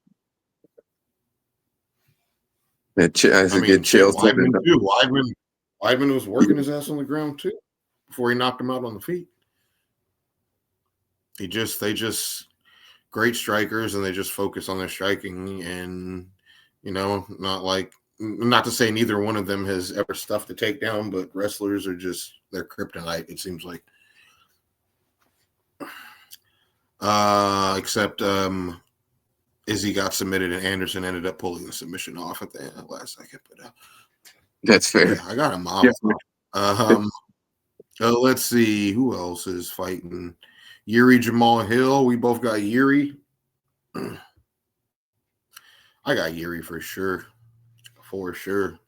Weidman too. Weidman was working his ass on the ground too before he knocked him out on the feet. They just great strikers, and they just focus on their striking, and not to say neither one of them has ever stuffed a takedown, but wrestlers are just their kryptonite, it seems like. Except Izzy got submitted and Anderson ended up pulling the submission off at the last second. But that's fair. Yeah, I got him off. Let's see who else is fighting. Yuri Jamal Hill. We both got Yuri. I got Yuri for sure. For sure.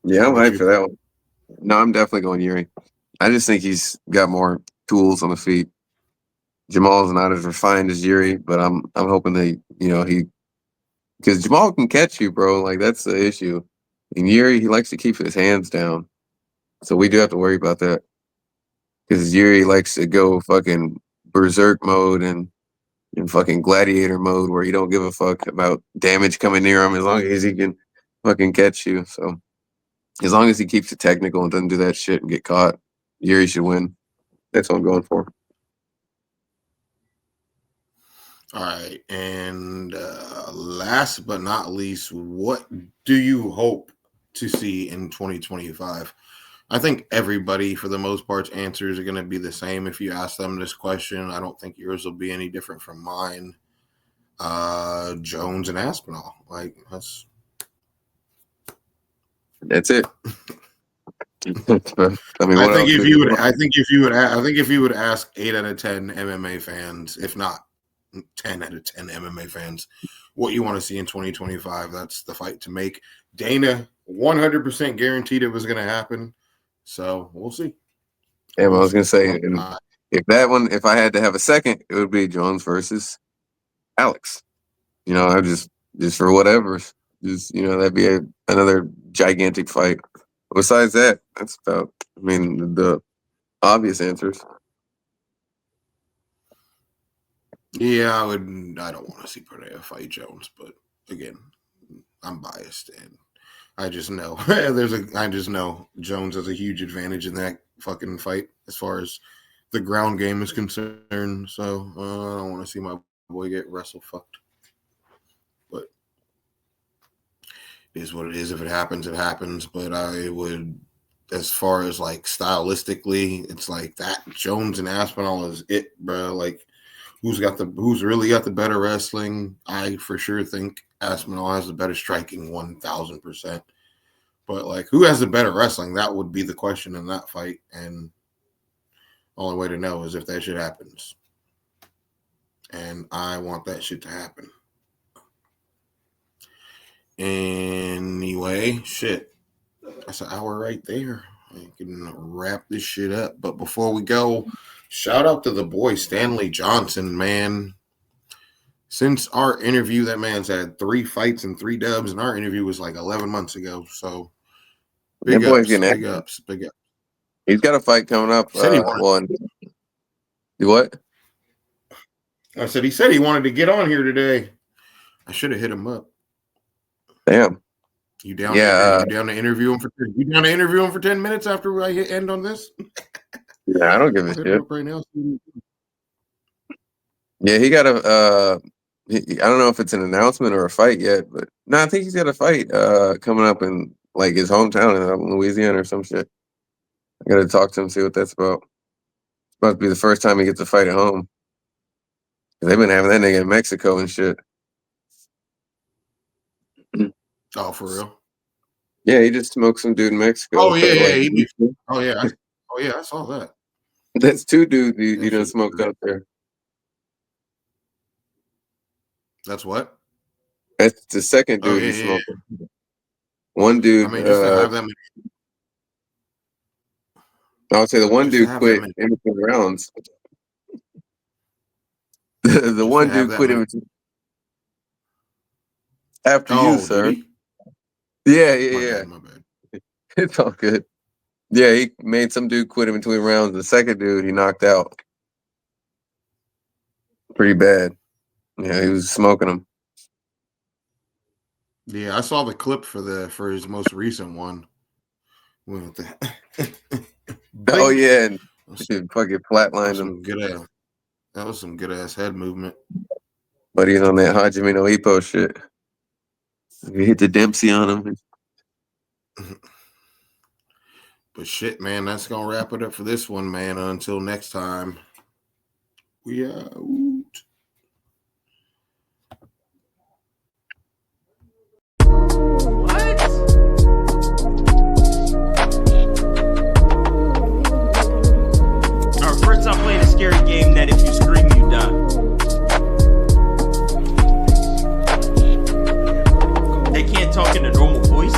Yeah, I'm hyped for that one. No, I'm definitely going Yuri. I just think he's got more tools on the feet. Jamal's not as refined as Yuri, but I'm hoping that because Jamal can catch you, bro. Like that's the issue. And Yuri, he likes to keep his hands down. So we do have to worry about that. Because Yuri likes to go fucking berserk mode and in fucking gladiator mode where you don't give a fuck about damage coming near him as long as he can fucking catch you. So as long as he keeps it technical and doesn't do that shit and get caught, Yuri should win. That's what I'm going for. All right. And last but not least, what do you hope to see in 2025? I think everybody, for the most part, answers are going to be the same. If you ask them this question, I don't think yours will be any different from mine. Jones and Aspinall, like that's it. I mean, I what think else if you would, I think if you would ask 8 out of 10 MMA fans, if not 10 out of 10 MMA fans, what you want to see in 2025, that's the fight to make. Dana 100% guaranteed it was going to happen. So we'll see. I was gonna say, if I had to have a second, it would be Jones versus Alex. You know, I just for whatever, that'd be another gigantic fight. Besides that, that's about. I mean, the obvious answers. Yeah, I don't want to see Pereira fight Jones, but again, I'm biased and I just know I just know Jones has a huge advantage in that fucking fight as far as the ground game is concerned. So I don't want to see my boy get wrestle fucked. But it is what it is. If it happens, it happens. But I would, as far as like stylistically, it's like that Jones and Aspinall is it, bro. Like who's really got the better wrestling? I for sure think Aspinall has the better striking, 1,000%. But like, who has the better wrestling? That would be the question in that fight. And only way to know is if that shit happens. And I want that shit to happen. Anyway, shit. That's an hour right there. I can wrap this shit up. But before we go, shout out to the boy Stanley Johnson, man. Since our interview, that man's had 3 fights and 3 dubs, and our interview was like 11 months ago. So big ups. He's got a fight coming up. One. Do what? I said he said he wanted to get on here today. I should have hit him up. Damn. You down? Yeah. You down to interview him for 10 minutes after I end on this? Yeah, I don't give a shit. Right now. Yeah, he got a. I don't know if it's an announcement or a fight yet, but no, I think he's got a fight coming up in like his hometown in Louisiana or some shit. I got to talk to him, see what that's about. It's about to be the first time he gets a fight at home. They've been having that nigga in Mexico and shit. Oh, for real? Yeah, he just smoked some dude in Mexico. Oh yeah, I saw that. That's 2 dudes he done smoked out there. That's what? That's the second dude he smoked. Yeah. One dude. I mean, just to have them. I would say the one dude quit in between rounds. the one dude quit in between. After you, sir. Yeah. My bad. It's all good. Yeah, he made some dude quit in between rounds. The second dude he knocked out. Pretty bad. Yeah, he was smoking him. Yeah, I saw the clip for his most recent one. Oh yeah, and fucking flatlined him. That was some good ass head movement. But he's on that Hajime no Ippo shit. You hit the Dempsey on him. But shit, man, that's gonna wrap it up for this one, man. Until next time, we out. First, I played a scary game that if you scream, you die. They can't talk in a normal voice.